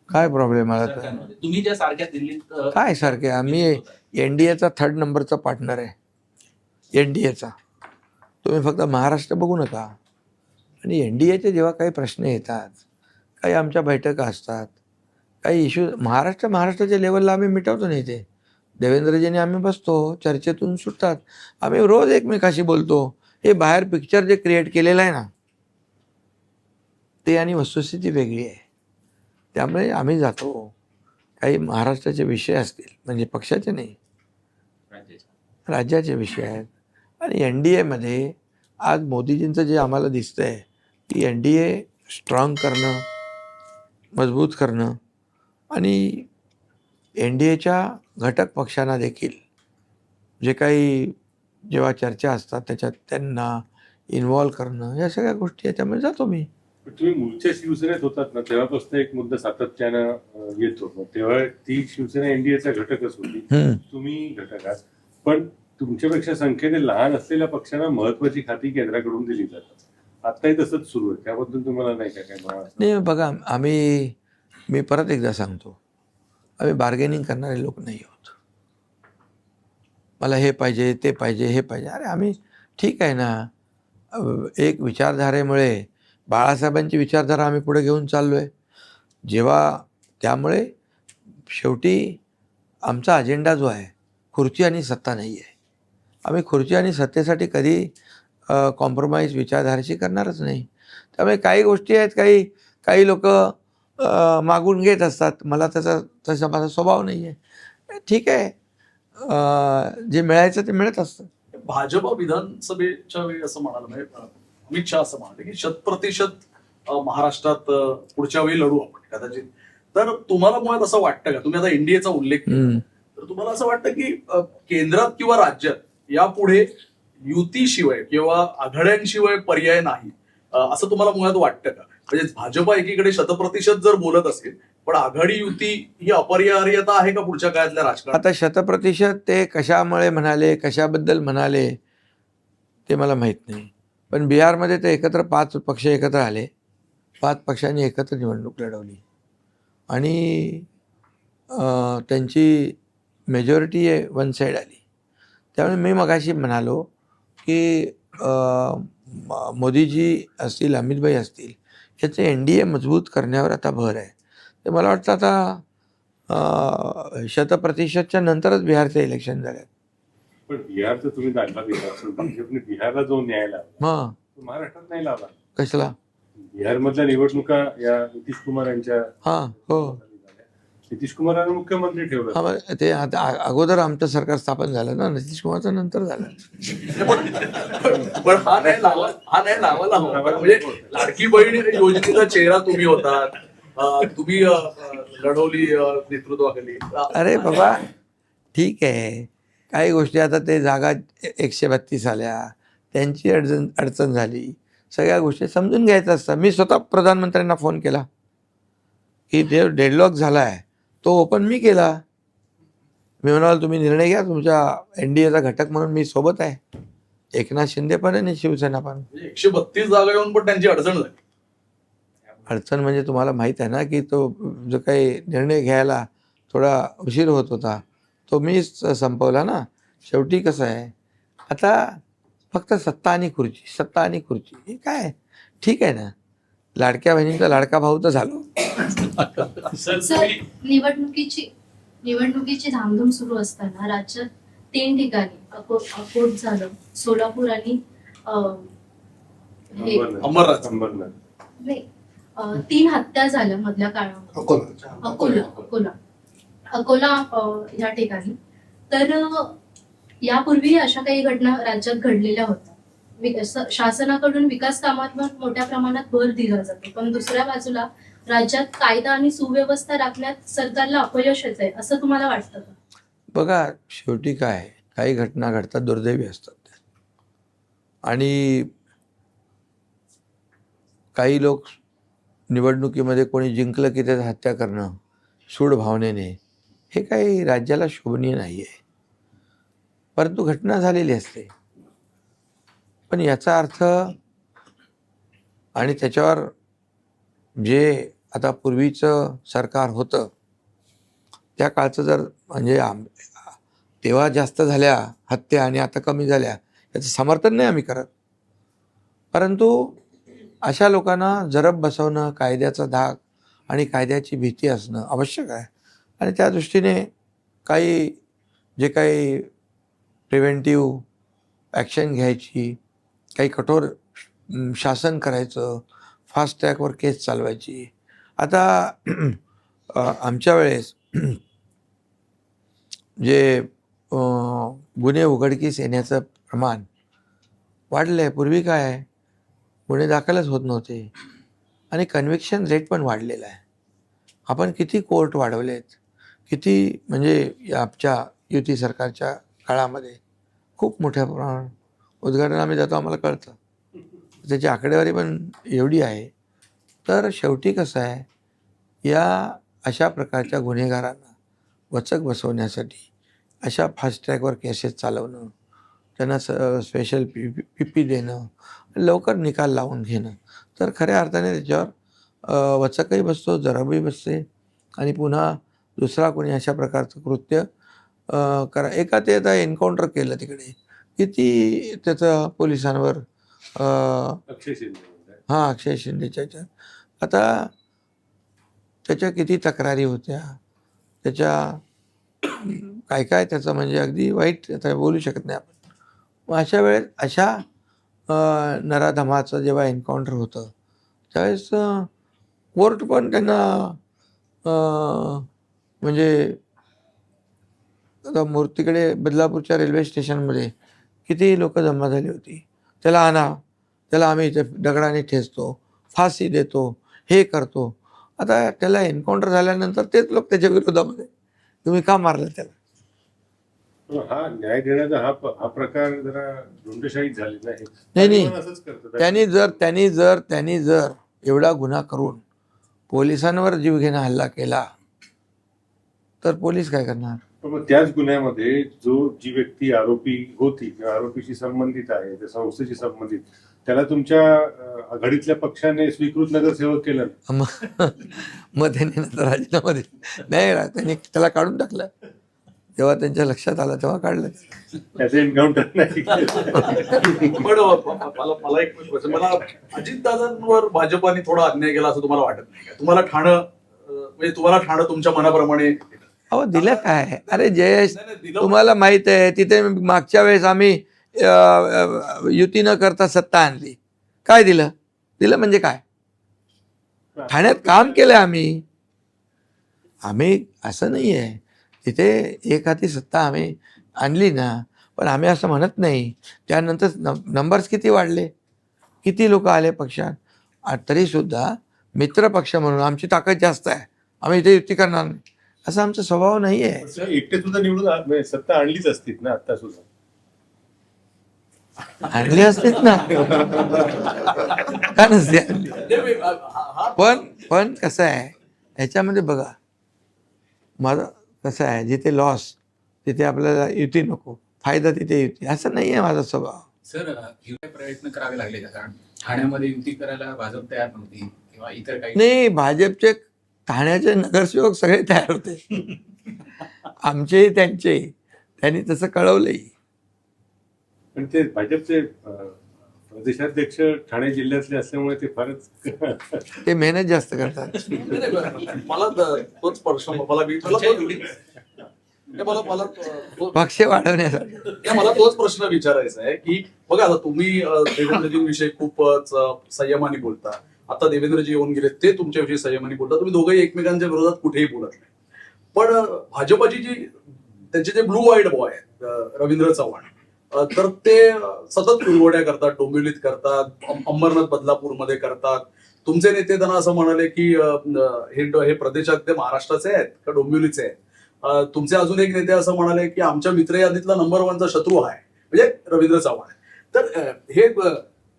[SPEAKER 1] काय प्रॉब्लेम आला तर?
[SPEAKER 12] सरकारमध्ये तुम्ही ज्या सारख्या दिल्लीत
[SPEAKER 1] काय सारखे? आम्ही NDAचा 3rd नंबरचा पार्टनर आहे. NDAचा. तुम्ही फक्त महाराष्ट्र बघू नका. आणि NDAचे जेव्हा काही प्रश्न येतात, काही आमच्या बैठका असतात, काही इश्यू महाराष्ट्राच्या लेवलला आम्ही मिटवतो नाही. ते देवेंद्रजींनी आम्ही बसतो, चर्चेतून सुटतात. आम्ही रोज एकमेकाशी बोलतो. हे बाहेर पिक्चर जे क्रिएट केलेलं आहे ना, ते आणि वस्तुस्थिती वेगळी आहे. त्यामुळे आम्ही जातो. काही महाराष्ट्राचे विषय असतील, म्हणजे पक्षाचे नाही, राज्याचे विषय आहेत. आणि NDAमध्ये आज मोदीजींचं जे आम्हाला दिसतंय की NDA स्ट्रॉंग करणं, मजबूत करणं आणि NDAच्या घटक पक्षांना देखील जे काही जेव्हा चर्चा असतात त्याच्यात त्यांना इन्व्हॉल्व करणं, या सगळ्या गोष्टी याच्यामध्ये जातो मी.
[SPEAKER 2] पण तुम्ही मूळच्या शिवसेनेत होतात ना, तेव्हापासून एक मुद्दा सातत्यानं येतो. मग तेव्हा ती शिवसेना NDAचा घटकच होती, तुम्ही घटक आहात. पण तुमच्यापेक्षा संख्येने लहान असलेल्या पक्षांना महत्वाची खाती केंद्राकडून दिली जातात. आताही तसंच सुरू आहे. त्याबद्दल तुम्हाला नाही का काय म्हणावं?
[SPEAKER 1] नाही बघा, मी परत एकदा सांगतो, आम्ही बार्गेनिंग करणारे लोक नाही आहोत. मला हे पाहिजे, ते पाहिजे, हे पाहिजे. अरे आम्ही ठीक आहे ना, एक विचारधारेमुळे बाळासाहेबांची विचारधारा आम्ही पुढे घेऊन चाललो आहे. जेव्हा त्यामुळे शेवटी आमचा अजेंडा जो आहे खुर्ची आणि सत्ता नाही आहे. आम्ही खुर्ची आणि सत्तेसाठी कधी कॉम्प्रोमाइज विचारधारेशी करणारच नाही. त्यामुळे काही गोष्टी आहेत, काही लोक मागून घेत असतात. मला तसा माझा स्वभाव नाही आहे. ठीक आहे, जे मिळायचं ते मिळत असतं.
[SPEAKER 4] भाजप विधानसभेच्या वेळी असं म्हणाल, म्हणजे अमित शहा असं म्हणाले की 100% महाराष्ट्रात पुढच्या वेळी लढू आपण कदाचित. तर तुम्हाला मुळात असं वाटतं का, तुम्ही आता NDAचा उल्लेख केला, तर तुम्हाला असं वाटतं की केंद्रात किंवा राज्यात यापुढे युतीशिवाय किंवा आघाड्यांशिवाय पर्याय नाही, असं तुम्हाला मुळात वाटतं का? म्हणजे भाजप एकीकडे 100% जर बोलत असेल, पण आघाडी युती ही अपरिहार्यता आहे का पुढच्या काळातल्या राजकारणात?
[SPEAKER 1] आता 100% ते कशामुळे म्हणाले, कशाबद्दल म्हणाले ते मला माहीत नाही. पण बिहारमध्ये ते 5 पक्ष एकत्र आले, 5 पक्षांनी एकत्र निवडणूक लढवली आणि त्यांची मेजॉरिटी वन साईड आली. त्यामुळे मी मगाशी म्हणालो की मोदीजी असतील, अमितभाई असतील, याचे NDA मजबूत करण्यावर आता भर आहे. ते मला वाटतं आता 100%च्या नंतरच बिहारचं इलेक्शन झालं.
[SPEAKER 2] पण बिहारचं तुम्ही दाखला दिला असेल, भाजपने बिहारला जो न्याय लावला
[SPEAKER 1] हां,
[SPEAKER 2] तो महाराष्ट्रात नाही लावला.
[SPEAKER 1] कसला?
[SPEAKER 2] बिहारमधल्या निवडणुका या नितीश कुमार यांच्या
[SPEAKER 1] हां, हो.
[SPEAKER 2] नितीश कुमारांना मुख्यमंत्री ठेवलं.
[SPEAKER 1] हा, मग ते आता अगोदर आमचं सरकार स्थापन झालं ना, नितीश कुमारचं नंतर झालं.
[SPEAKER 4] पण हा नाही लावायला हवा. म्हणजे लाडकी बहीण योजनेचा चेहरा तुम्ही होतात, तुम्ही लढवली नेतृत्वाखाली.
[SPEAKER 1] अरे बाबा ठीक आहे, काही गोष्टी आता ते जागा 132 आल्या, त्यांची अडचण झाली, सगळ्या गोष्टी समजून घ्यायचं असतं. मी स्वतः प्रधानमंत्र्यांना फोन केला की डेडलॉक झाला आहे, तो ओपन मी केला. मी म्हणाल तुम्ही निर्णय घ्या, तुमच्या NDAचा घटक म्हणून मी सोबत आहे. एकनाथ शिंदे पण आणि शिवसेना पण.
[SPEAKER 4] 132 जागा येऊन पण त्यांची अडचण झाली.
[SPEAKER 1] अडचण म्हणजे तुम्हाला माहीत आहे ना की तो जो काही निर्णय घ्यायला थोडा उशीर होत होता तो मीच संपवला ना. शेवटी कसं आहे, आता फक्त सत्ता आणि खुर्ची हे काय ठीक आहे ना. लाडक्या बहिणींचा लाडका भाऊ तर झालो.
[SPEAKER 3] सर, निवडणुकीची धामधूम सुरू असताना राज्यात 3 ठिकाणी अकोट झालं, सोलापूर आणि
[SPEAKER 4] अंबरनाथ.
[SPEAKER 3] नाही, 3 हत्या झाल्या मधल्या काळामध्ये अकोला या ठिकाणी. तर यापूर्वी अशा काही घटना राज्यात घडलेल्या होत्या. शासनाकडून विकास कामांवर मोठ्या प्रमाणात भर दिला जातो, पण दुसऱ्या बाजूला राज्यात कायदा आणि सुव्यवस्था राखण्यात सरकारला अपयश येत आहे, असं तुम्हाला वाटतं का?
[SPEAKER 1] बघा, शेवटी काय, काही घटना घडतात, दुर्दैवी असतात आणि काही लोक निवडणुकीमध्ये कोणी जिंकलं की त्याचं हत्या करणं सूड भावनेने, हे काही राज्याला शोभनीय नाही आहे. परंतु घटना झालेली असते. पण याचा अर्थ आणि त्याच्यावर जे आता पूर्वीचं सरकार होतं त्या काळचं जर म्हणजे तेव्हा जास्त झाल्या हत्या आणि आता कमी झाल्या याचं समर्थन नाही आम्ही करत. परंतु अशा लोकांना जरब बसवणं, कायद्याचा धाक आणि कायद्याची भीती असणं आवश्यक आहे. आणि त्या दृष्टीने जे काही प्रिव्हेंटिव्ह ॲक्शन घ्यायची, काही कठोर शासन करायचं, फास्ट ट्रॅकवर केस चालवायची. आता आमच्या वेळेस जे गुन्हे उघडकीस येण्याचं प्रमाण वाढलं आहे. पूर्वी काय आहे, गुन्हे दाखलच होत नव्हते आणि कन्व्हिक्शन रेट पण वाढलेला आहे. आपण किती कोर्ट वाढवलेत, किती म्हणजे आमच्या युती सरकारच्या काळामध्ये खूप मोठ्या प्रमाणात उद्घाटन आम्ही जातो, आम्हाला कळतं. त्याची आकडेवारी पण एवढी आहे. तर शेवटी कसं आहे, या अशा प्रकारच्या गुन्हेगारांना वचक बसवण्यासाठी अशा फास्ट ट्रॅकवर केसेस चालवणं, त्यांना स्पेशल पी देणं, लवकर निकाल लावून घेणं, तर खऱ्या अर्थाने त्याच्यावर वचकही बसतो, जरबही बसते आणि पुन्हा दुसरा कोणी अशा प्रकारचं कृत्य करा. एका ते आता एन्काउंटर केलं तिकडे, किती त्याचं पोलिसांवर
[SPEAKER 2] अक्षय शिंदे म्हणताय.
[SPEAKER 1] हां, अक्षय शिंदेच्या ह्याच्यात. आता त्याच्या किती तक्रारी होत्या, त्याच्या काय काय त्याचं म्हणजे अगदी वाईट आता बोलू शकत नाही आपण. मग अशा वेळेस अशा नराधमाचं जेव्हा एन्काउंटर होतं त्यावेळेस कोर्ट पण त्यांना म्हणजे आता मूर्तीकडे बदलापूरच्या रेल्वे स्टेशनमध्ये किती लोक जमा झाली होती. त्याला आणा, त्याला आम्ही इथे दगडाने ठेचतो, फाशी देतो, हे करतो. आता त्याला एन्काउंटर झाल्यानंतर तेच लोक त्याच्या विरोधामध्ये, तुम्ही का मारलं त्याला?
[SPEAKER 2] हा न्याय देण्याचा हा प्रकार जरा झुंडशाही झाली नाही.
[SPEAKER 1] नाही.
[SPEAKER 2] असंच करतात.
[SPEAKER 1] त्यांनी जर एवढा गुन्हा करून पोलिसांवर जीवघेणा हल्ला केला तर पोलीस काय करणार?
[SPEAKER 2] पण मग त्याच गुन्ह्यामध्ये जी व्यक्ती आरोपी होती किंवा आरोपीशी संबंधित आहे, त्या संस्थेशी संबंधित, त्याला तुमच्या आघाडीतल्या पक्षाने स्वीकृत नगरसेवक केलं.
[SPEAKER 1] मग त्यांनी नंतर राजीनामा दिला. नाही, त्यांनी त्याला काढून टाकलं. जेव्हा त्यांच्या लक्षात आलं तेव्हा काढलं.
[SPEAKER 2] त्याचं एन्काउंटर नाही केलं.
[SPEAKER 4] पण मला एक प्रश्न, मला अजितदादांवर भाजपाने थोडा अन्याय केला असं तुम्हाला वाटत नाही का? तुम्हाला ठाणं म्हणजे तुम्हाला ठाणं तुमच्या मनाप्रमाणे
[SPEAKER 1] अहो दिलं काय? अरे जयेश,
[SPEAKER 4] नाही, दिलं.
[SPEAKER 1] तुम्हाला माहित आहे तिथे मागच्या वेळेस आम्ही युती न करता सत्ता आणली. काय दिलं? दिलं म्हणजे काय? ठाण्यात काम केलं आम्ही असं नाही आहे. तिथे एक हाती सत्ता आम्ही आणली ना, पण आम्ही असं म्हणत नाही. त्यानंतर नंबर्स किती वाढले, किती लोक आले पक्षात, तरीसुद्धा मित्र पक्ष म्हणून आमची ताकद जास्त आहे, आम्ही इथे युती करणार नाही, असा आमचा स्वभाव नाही आहे.
[SPEAKER 2] एकटे सुद्धा निवडून सत्ता आणलीच असतीत ना आता सुद्धा.
[SPEAKER 1] आणली असतेच ना, का नसते आणली? पण कसं आहे ह्याच्यामध्ये बघा, माझं कसं आहे, जिथे लॉस तिथे आपल्याला युती नको, फायदा तिथे युती, असं नाही आहे माझा स्वभाव.
[SPEAKER 13] सर, युती प्रयत्न करावे लागले का? कारण ठाण्यामध्ये युती करायला भाजप तयार नव्हती किंवा इतर काही
[SPEAKER 1] नाही, भाजपचे ठाण्याचे नगरसेवक सगळे तयार होते, आमचे त्यांचे, त्यांनी तसं कळवलंही. पण
[SPEAKER 2] ते भाजपचे प्रदेशाध्यक्ष ठाणे जिल्ह्यातले असल्यामुळे ते फारच
[SPEAKER 1] ते मेहनत जास्त करतात.
[SPEAKER 4] मला तोच प्रश्न
[SPEAKER 1] पक्ष वाढवण्यासाठी
[SPEAKER 4] मला तोच प्रश्न विचारायचा आहे की बघा, आता तुम्ही देवेंद्रजींविषयी खूपच संयमाने बोलता. आता देवेंद्रजी येऊन गेले, ते तुमच्याविषयी संयमाने बोलता. तुम्ही दोघंही एकमेकांच्या विरोधात कुठेही बोलत नाही. पण भाजपाची त्यांचे जे ब्लू व्हाईट बॉय आहेत रवींद्र चव्हाण, तर ते सतत कुरवड्या करतात, डोंबिवलीत करतात, अंबरनाथ बदलापूरमध्ये करतात. तुमचे नेते त्यांना असं म्हणाले की हे प्रदेशाध्यक्ष महाराष्ट्राचे आहेत का डोंबिवलीचे आहेत? तुमचे अजून एक नेते असं म्हणाले की आमच्या मित्र यादीतला नंबर 1चा शत्रू आहे म्हणजे रवींद्र चव्हाण. तर हे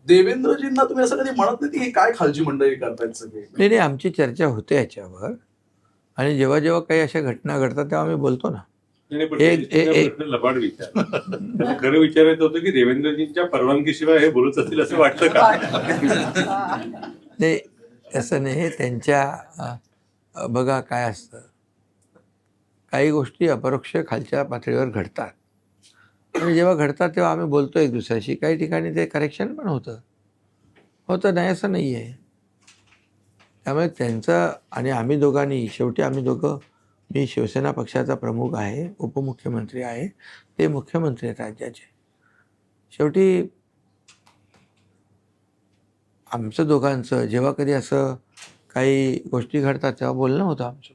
[SPEAKER 4] देवेंद्रजींना तुम्ही असं कधी म्हणत नाही की हे काय खालची मंडळी करतायत सगळे?
[SPEAKER 1] नाही, आमची चर्चा होते याच्यावर, आणि जेव्हा जेव्हा काही अशा घटना घडतात तेव्हा आम्ही बोलतो ना.
[SPEAKER 2] लबाड विचार खरं विचारायचं होतं की देवेंद्रजींच्या परवानगीशिवाय हे बोलत असतील असं वाटतं का?
[SPEAKER 1] नाही, असं नाही. त्यांच्या बघा काय असतं, काही गोष्टी अपरोक्ष खालच्या पातळीवर घडतात, आणि जेव्हा घडतात तेव्हा आम्ही बोलतो एक दुसऱ्याशी. काही ठिकाणी ते करेक्शन पण होतं नाही असं नाही आहे. त्यामुळे त्यांचं आणि आम्ही दोघांनी, शेवटी आम्ही दोघं, मी शिवसेना पक्षाचा प्रमुख आहे, उपमुख्यमंत्री आहे, ते मुख्यमंत्री आहेत राज्याचे. शेवटी आमचं दोघांचं जेव्हा कधी असं काही गोष्टी घडतात तेव्हा बोलणं होतं आमचं.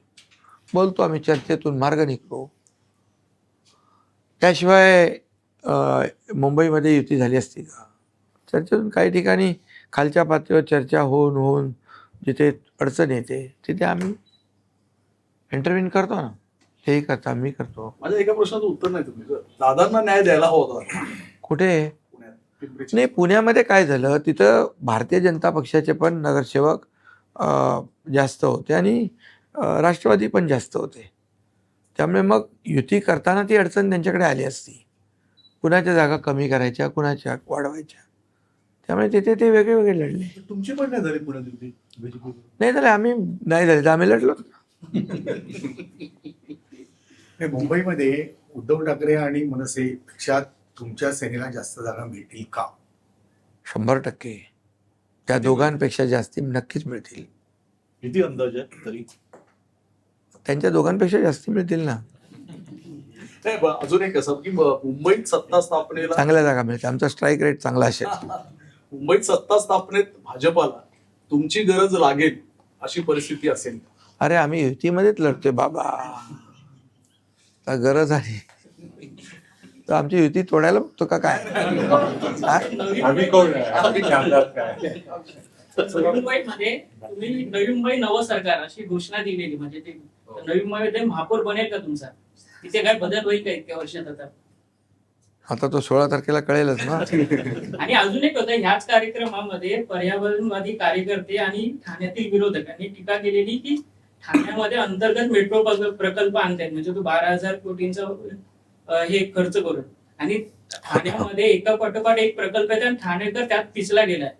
[SPEAKER 1] बोलतो आम्ही, चर्चेतून मार्ग निघतो. त्याशिवाय मुंबईमध्ये युती झाली असती का? चर्चेतून काही ठिकाणी खालच्या पातळीवर चर्चा होऊन जिथे अडचण येते तिथे आम्ही इंटरव्ह्यू करतो ना. हे करता मी करतो.
[SPEAKER 4] माझ्या एका प्रश्नाचं उत्तर नाही तुम्ही दादांना न्याय द्यायला हवा होता
[SPEAKER 1] कुठे?
[SPEAKER 4] पुण्यात पिंपरी
[SPEAKER 1] नाही, पुण्यामध्ये काय झालं, तिथं भारतीय जनता पक्षाचे पण नगरसेवक जास्त होते आणि राष्ट्रवादी पण जास्त होते. त्यामुळे मग युती करताना ती अडचण त्यांच्याकडे आली असती. कुणाच्या जागा कमी करायच्या, कुणाच्या वाढवायच्या. त्यामुळे तिथे ते वेगळे वेगळे लढले.
[SPEAKER 10] तुमची पण नाही झाली पुण्यात युती बीजेपी.
[SPEAKER 1] नाही झाले, आम्ही नाही झाले तर आम्ही लढलो.
[SPEAKER 9] हे मुंबईमध्ये उद्धव ठाकरे आणि मनसेपेक्षा तुमच्या सेनेला जास्त जागा मिळतील का?
[SPEAKER 1] 100% त्या दोघांपेक्षा जास्ती नक्कीच मिळतील.
[SPEAKER 11] किती अंदाज आहे तरी?
[SPEAKER 1] त्यांच्या दोघांपेक्षा जास्ती मिळतील ना.
[SPEAKER 4] नाही, अजून एक असं की मुंबईत सत्ता स्थापनेला
[SPEAKER 1] चांगल्या जागा मिळतील. आमचा स्ट्राईक रेट चांगला असेल.
[SPEAKER 4] मुंबईत सत्ता स्थापनेत भाजपाला तुमची गरज लागेल अशी परिस्थिती असेल.
[SPEAKER 1] अरे आम्ही युतीमध्येच लढतोय बाबा. तर गरज आहे तर आमची युती तोडायला बघतो का काय?
[SPEAKER 2] आम्ही कोण आहे? आम्ही आमदार काय?
[SPEAKER 14] नवी मुंबईमध्ये तुम्ही नवी मुंबई नवं सरकार अशी घोषणा दिलेली, म्हणजे ते नवी मुंबईमध्ये महापौर बनेल का तुमचा? तिथे काय बदल होईल का इतक्या वर्षात आता?
[SPEAKER 1] आता तो 16 तारखेला कळेलच ना.
[SPEAKER 14] आणि अजून एक होतं, ह्याच कार्यक्रमामध्ये पर्यावरणवादी कार्यकर्ते आणि ठाण्यातील विरोधकांनी टीका केलेली की ठाण्यामध्ये अंतर्गत मेट्रो प्रकल्प आणतायत, म्हणजे तो 12,000 कोटींचा हे खर्च करून, आणि ठाण्यामध्ये एका पाठोपाठ एक प्रकल्प आहे, ठाणेकर त्यात पिसला गेलाय,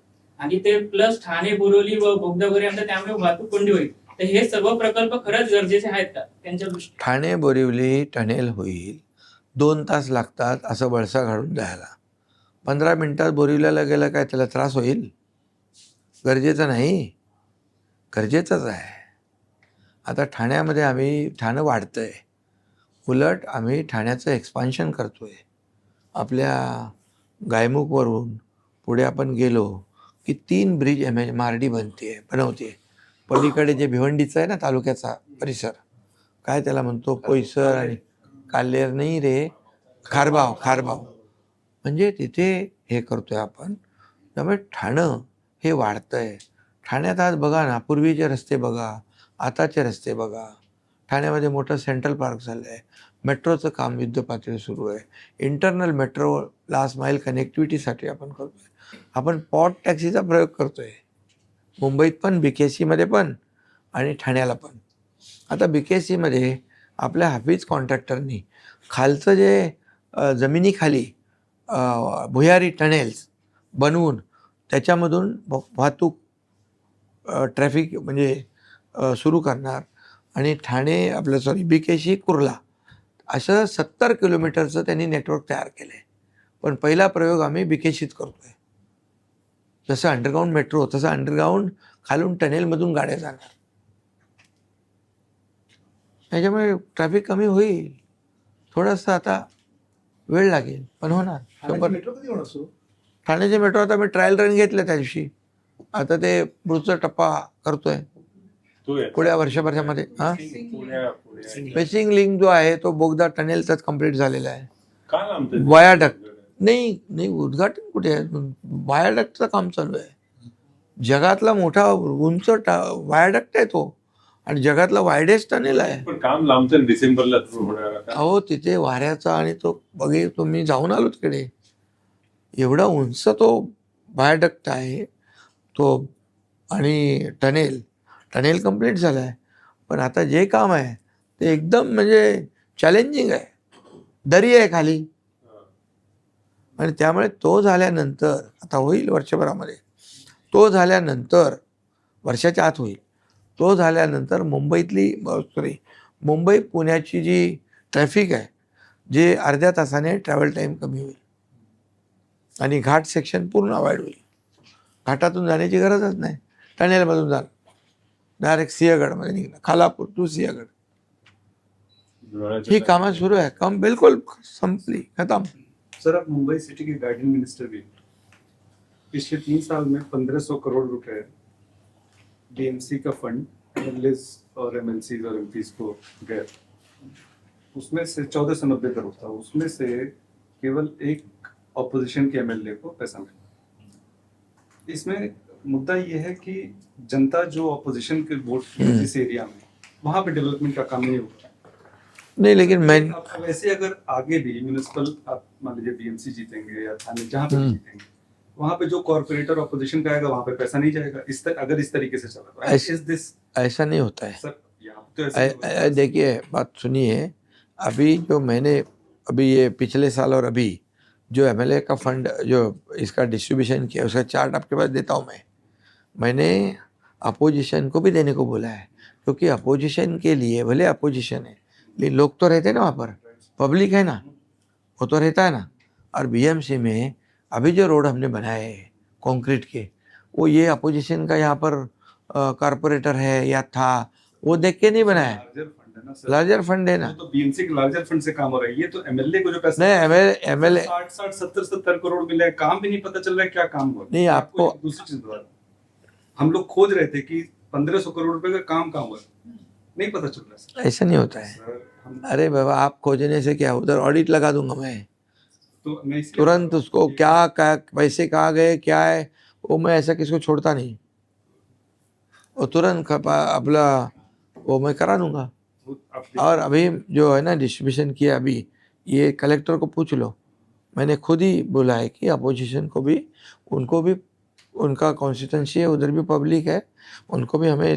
[SPEAKER 14] आणि ते प्लस ठाणे बोरिवली व बोगदा वगैरे आणतात, त्यामुळे वाहतूक कोंडी होईल. तर हे सर्व प्रकल्प खरंच गरजेचे आहेत का त्यांच्या दृष्टीने?
[SPEAKER 1] ठाणे बोरिवली टनेल होईल, 2 तास लागतात असं वळसा घालून जायला. 15 मिनिटात बोरिवल्याला गेलं काय त्याला त्रास होईल? गरजेचं नाही, गरजेचंच आहे. आता ठाण्यामध्ये आम्ही ठाणं वाढतंय, उलट आम्ही ठाण्याचं एक्सपान्शन करतोय. आपल्या गायमुखवरून पुढे आपण गेलो की 3 ब्रिज MHMRD बनवते. पलीकडे जे भिवंडीचं आहे ना तालुक्याचा परिसर, काय त्याला म्हणतो, पोईसर आणि काल्हेर नाही रे, खारबाव, म्हणजे तिथे हे करतोय आपण. त्यामुळे ठाणं हे वाढतंय. ठाण्यात आज बघा ना, पूर्वीचे रस्ते बघा, आताचे रस्ते बघा. ठाण्यामध्ये मोठं सेंट्रल पार्क झालं आहे, मेट्रोचं काम युद्धपातळी सुरू आहे, इंटरनल मेट्रो लास्ट माईल कनेक्टिव्हिटीसाठी आपण करतोय. आपण पॉट टॅक्सीचा प्रयोग करतोय मुंबईत पण, BKC पण आणि ठाण्याला पण. आता BKC आपल्या हाफिज कॉन्ट्रॅक्टरनी खालचं जे जमिनीखाली भुयारी टनेल्स बनवून त्याच्यामधून वाहतूक ट्रॅफिक म्हणजे सुरू करणार, आणि ठाणे आपलं BKC कुर्ला असं 70 किलोमीटरचं त्यांनी नेटवर्क तयार केलं आहे. पण पहिला प्रयोग आम्ही BKCत करतोय. जसं अंडरग्राऊंड मेट्रो तसं अंडरग्राऊंड खालून टनेलमधून गाड्या जाणार. त्याच्यामुळे ट्रॅफिक कमी होईल. थोडंसं आता वेळ लागेल पण होणार.
[SPEAKER 10] मेट्रो कधी होणार सुरू?
[SPEAKER 1] ठाण्याचे मेट्रो आता मी ट्रायल रन घेतलं त्या दिवशी. आता ते पुढचा टप्पा करतोय पुढ्या वर्षभरामध्ये. पेसिंग लिंक जो आहे तो बोगदा टनेलचाच कम्प्लीट झालेला आहे. वायाडक्ट नाही, उद्घाटन कुठे आहे? वायाडक्टचं काम चालू आहे. जगातला मोठा उंच वायाडक्ट आहे तो, आणि जगातला वायडेस्ट टनेल आहे.
[SPEAKER 2] पण काम लांबचं डिसेंबरला सुरू होणार आता.
[SPEAKER 1] अहो तिथे वाऱ्याचा आणि तो तुम्ही जाऊन आलो तिकडे, एवढा उंच तो वायाडक्ट आहे तो, आणि टनेल कंप्लीट झाला आहे. पण आता जे काम आहे ते एकदम म्हणजे चॅलेंजिंग आहे. दरी आहे खाली, आणि त्यामुळे तो झाल्यानंतर आता होईल वर्षभरामध्ये. तो झाल्यानंतर वर्षाच्या आत होईल. तो झाल्यानंतर मुंबई पुण्याची जी ट्रॅफिक आहे, जे अर्ध्या तासाने ट्रॅव्हल टाईम कमी होईल, आणि घाट सेक्शन पूर्ण अवॉइड होईल. घाटातून जाण्याची गरजच नाही, टनेलमधून जाणार, डायरेक्ट सिंहगडमध्ये निघणार, खालापूर टू सिंहगड. ही कामं सुरू आहे. काम बिल्कुल संपली, खत्म.
[SPEAKER 5] सर, आप मुंबई सिटी के गार्डन मिनिस्टर भी, पिछले 3 साल में 1500 करोड़ रुपए DMC का फंड MLAs और MLCs और MPs को गया. उसमें से 1490 करोड़ था, उसमें से केवल एक ऑपोजिशन के MLA को पैसा मिला. इसमें मुद्दा ये है कि जनता जो ऑपोजिशन के वोट जिस एरिया में, वहाँ पे डेवलपमेंट का काम नहीं होगा.
[SPEAKER 1] नहीं लेकिन मैं
[SPEAKER 5] अब वैसे अगर आगे भी म्यूनिसिपल आप मान लीजिए बीएमसी जीतेंगे या थाने जहाँ पे भी जीतेंगे, वहाँ पे जो कॉर्पोरेटर ऑपोजिशन का आएगा वहाँ पे पैसा नहीं जाएगा। अगर इस तरीके से चला तो
[SPEAKER 1] ऐसे-
[SPEAKER 5] इज दिस
[SPEAKER 1] ऐसा नहीं होता है।
[SPEAKER 5] सर यहाँ पे तो ऐसा
[SPEAKER 1] देखिए बात सुनिए, अभी जो मैंने अभी ये पिछले साल और अभी जो एमएलए का फंड जो इसका डिस्ट्रीब्यूशन किया उसका चार्ट आपके पास देता हूँ मैंने अपोजिशन को भी देने को बोला है, क्योंकि अपोजिशन के लिए भले अपोजिशन है लेकिन लोग तो रहते हैं ना वहाँ पर, पब्लिक है ना, वो तो रहता है ना। और बीएमसी में अभी जो रोड हमने बनाए हैं कंक्रीट के, वो ये अपोजिशन का यहाँ पर कॉरपोरेटर है या था वो देख के नहीं बनाया,
[SPEAKER 5] लार्जर फंड है ना सर,
[SPEAKER 1] लार्जर फंड है ना।
[SPEAKER 5] तो बीएमसी के लार्जर फंड से काम हो रहा है। ये तो एमएलए को जो पैसा
[SPEAKER 1] नहीं एमएलए
[SPEAKER 5] 60 70 करोड़ मिले हैं, काम भी नहीं पता चल रहा है क्या काम हो रहा है।
[SPEAKER 1] नहीं, आपको-
[SPEAKER 5] एक दूसरी चीज बता रहा हूं। हम लोग खोज रहे थे कि 1500 करोड़ रुपए का काम कहाँ हुआ है, नहीं पता चल रहा है सर।
[SPEAKER 1] ऐसा नहीं होता है।
[SPEAKER 5] सर, हम
[SPEAKER 1] अरे बाबा आप खोजने से क्या, उधर ऑडिट लगा दूंगा मैं
[SPEAKER 5] तो मैं इसलिए-
[SPEAKER 1] तुरंत, उसको क्या पैसे कहाँ गए क्या है वो मैं ऐसा किसको छोड़ता नहीं, वो तुरंत अपना वो मैं करा दूंगा।
[SPEAKER 5] आप
[SPEAKER 1] और अभी जो है ना डिस्ट्रीब्यूशन किया अभी, ये कलेक्टर को पूछ लो, मैंने खुद ही बोला है कि अपोजिशन को भी, उनको भी उनका कॉन्स्टिट्यूंसी है, उधर भी पब्लिक है, उनको भी हमें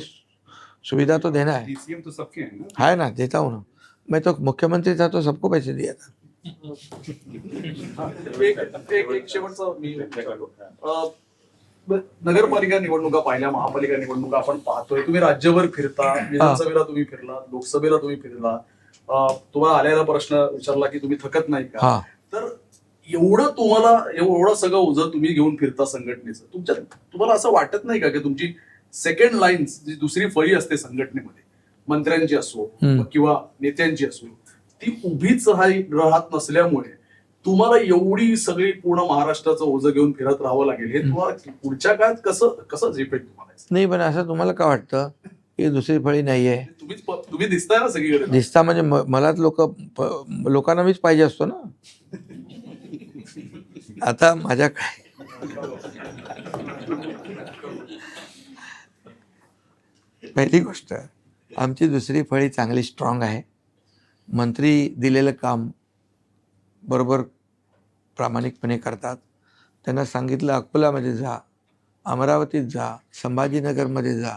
[SPEAKER 1] सुविधा तो देना है।
[SPEAKER 5] डीसीएम तो सबके हैं ना।
[SPEAKER 1] है ना, देता हूँ ना, मैं तो मुख्यमंत्री था तो सबको पैसे दिया था।
[SPEAKER 4] एक शेवटचा मी विचारतो. नगरपालिका निवडणुका पाहिल्या, महापालिका निवडणुका आपण पाहतोय. तुम्ही राज्यभर फिरता, विधानसभेला तुम्ही फिरला, लोकसभेला तुम्ही फिरला. तुम्हाला आलेला प्रश्न विचारला की तुम्ही थकत नाही का, तर एवढं सगळं ओझं तुम्ही घेऊन फिरता संघटनेचं, तुम्हाला असं वाटत नाही का की तुमची सेकंड लाईन जी दुसरी फळी असते संघटनेमध्ये, मंत्र्यांची असो किंवा नेत्यांची असो, ती उभीच राहत नसल्यामुळे तुम्हाला एवढी सगळी पूर्ण महाराष्ट्राचं ओझं घेऊन फिरत राहावं लागेल, हे तुम्हाला पुढच्या काळात कसं झेपेल तुम्हाला?
[SPEAKER 1] नाही, पण असं तुम्हाला का वाटतं की दुसरी फळी नाही आहे?
[SPEAKER 4] तुम्ही दिसताय ना सगळीकडे.
[SPEAKER 1] दिसता म्हणजे मलाच लोकांना मीच पाहिजे असतो ना. आता माझ्याकडे पहिली गोष्ट, आमची दुसरी फळी चांगली स्ट्रॉंग आहे. मंत्री दिलेलं काम बरोबर प्रामाणिकपणे करतात. त्यांना सांगितलं अकोल्यामध्ये जा, अमरावतीत जा, संभाजीनगरमध्ये जा,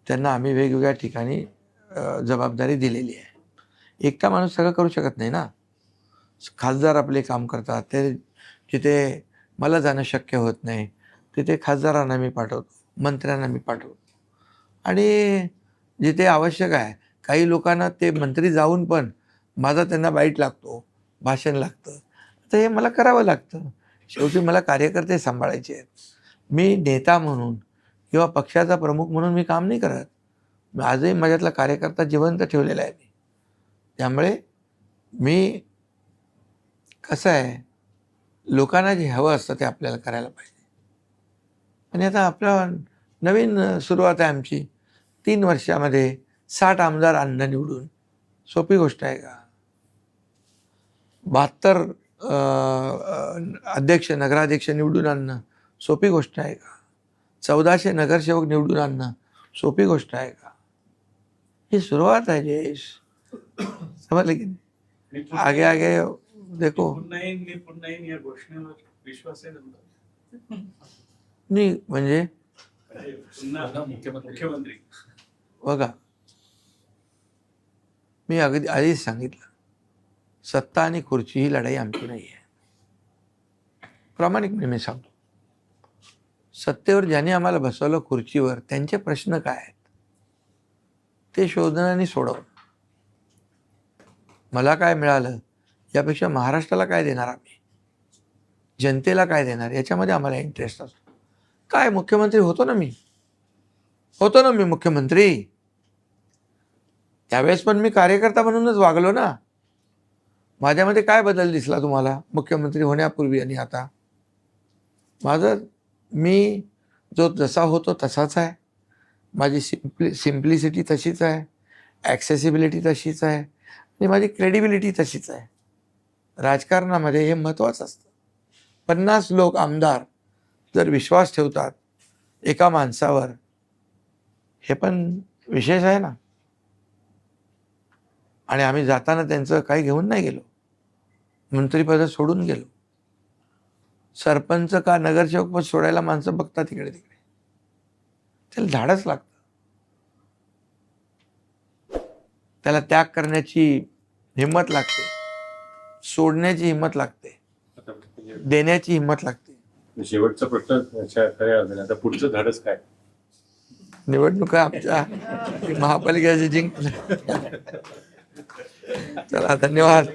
[SPEAKER 1] त्यांना आम्ही वेगवेगळ्या ठिकाणी जबाबदारी दिलेली आहे. एकटा माणूस सगळं करू शकत नाही ना. खासदार आपले काम करतात, ते जिथे मला जाणं शक्य होत नाही तिथे खासदारांना मी पाठवतो, मंत्र्यांना मी पाठवतो. आणि जिथे आवश्यक आहे, काही लोकांना ते मंत्री जाऊन पण माझा त्यांना बाईट लागतो, भाषण लागतं, तर हे मला करावं लागतं. शेवटी मला कार्यकर्ते सांभाळायचे आहेत. मी नेता म्हणून किंवा पक्षाचा प्रमुख म्हणून मी काम नाही करत. आजही माझ्यातला कार्यकर्ता जिवंत ठेवलेला आहे मी. त्यामुळे मी कसं आहे, लोकांना जे हवं असतं ते आपल्याला करायला पाहिजे. आणि आता आपला नवीन सुरुवात आहे आमची. 3 वर्षामध्ये 60 आमदार आणणं निवडून सोपी गोष्ट आहे का? 72 अध्यक्ष नगराध्यक्ष निवडून आणणं सोपी गोष्ट आहे का? 1400 नगरसेवक निवडून आणणं सोपी गोष्ट आहे का? ही सुरुवात आहे जयेश, समजलं की नाही? आगे आगे देखो.
[SPEAKER 7] पुन्हा येईन या घोषणेवर विश्वास आहे तुमचा?
[SPEAKER 1] नाही म्हणजे
[SPEAKER 7] पुन्हा मुख्यमंत्री
[SPEAKER 1] बघा, मी अगदी आधीच सांगितलं, सत्ता आणि खुर्ची ही लढाई आमची नाही आहे. प्रामाणिकपणे मी सांगतो, सत्तेवर ज्याने आम्हाला बसवलं खुर्चीवर, त्यांचे प्रश्न काय आहेत ते शोधणं आणि सोडवणं. मला काय मिळालं यापेक्षा महाराष्ट्राला काय देणार आम्ही, जनतेला काय देणार, याच्यामध्ये आम्हाला इंटरेस्ट असतो. काय मुख्यमंत्री होतो ना मी मुख्यमंत्री. त्यावेळेस पण मी कार्यकर्ता म्हणूनच वागलो ना. माझ्यामध्ये काय बदल दिसला तुम्हाला मुख्यमंत्री होण्यापूर्वी आणि आता? मी जो जसा होतो तसाच आहे. माझी सिम्प्लिसिटी तशीच आहे, ॲक्सेसिबिलिटी तशीच आहे आणि माझी क्रेडिबिलिटी तशीच आहे. राजकारणामध्ये हे महत्त्वाचं असतं. 50 लोक आमदार जर विश्वास ठेवतात एका माणसावर, हे पण विशेष आहे ना. आणि आम्ही जाताना त्यांचं काही घेऊन नाही गेलो, मंत्रिपद सोडून गेलो. सरपंच का नगरसेवक पद सोडायला माणसं बघतात इकडे तिकडे, त्याला धाडच लागतं, त्याला त्याग करण्याची हिंमत लागते, सोडण्याची हिंमत लागते,
[SPEAKER 2] आता म्हणजे
[SPEAKER 1] देण्याची हिंमत लागते.
[SPEAKER 2] शेवटचा प्रश्न काय असेल, आता पुढचं धाडस काय?
[SPEAKER 1] निवडणुका आमच्या महापालिकेचे जिंकल्या. चला, धन्यवाद.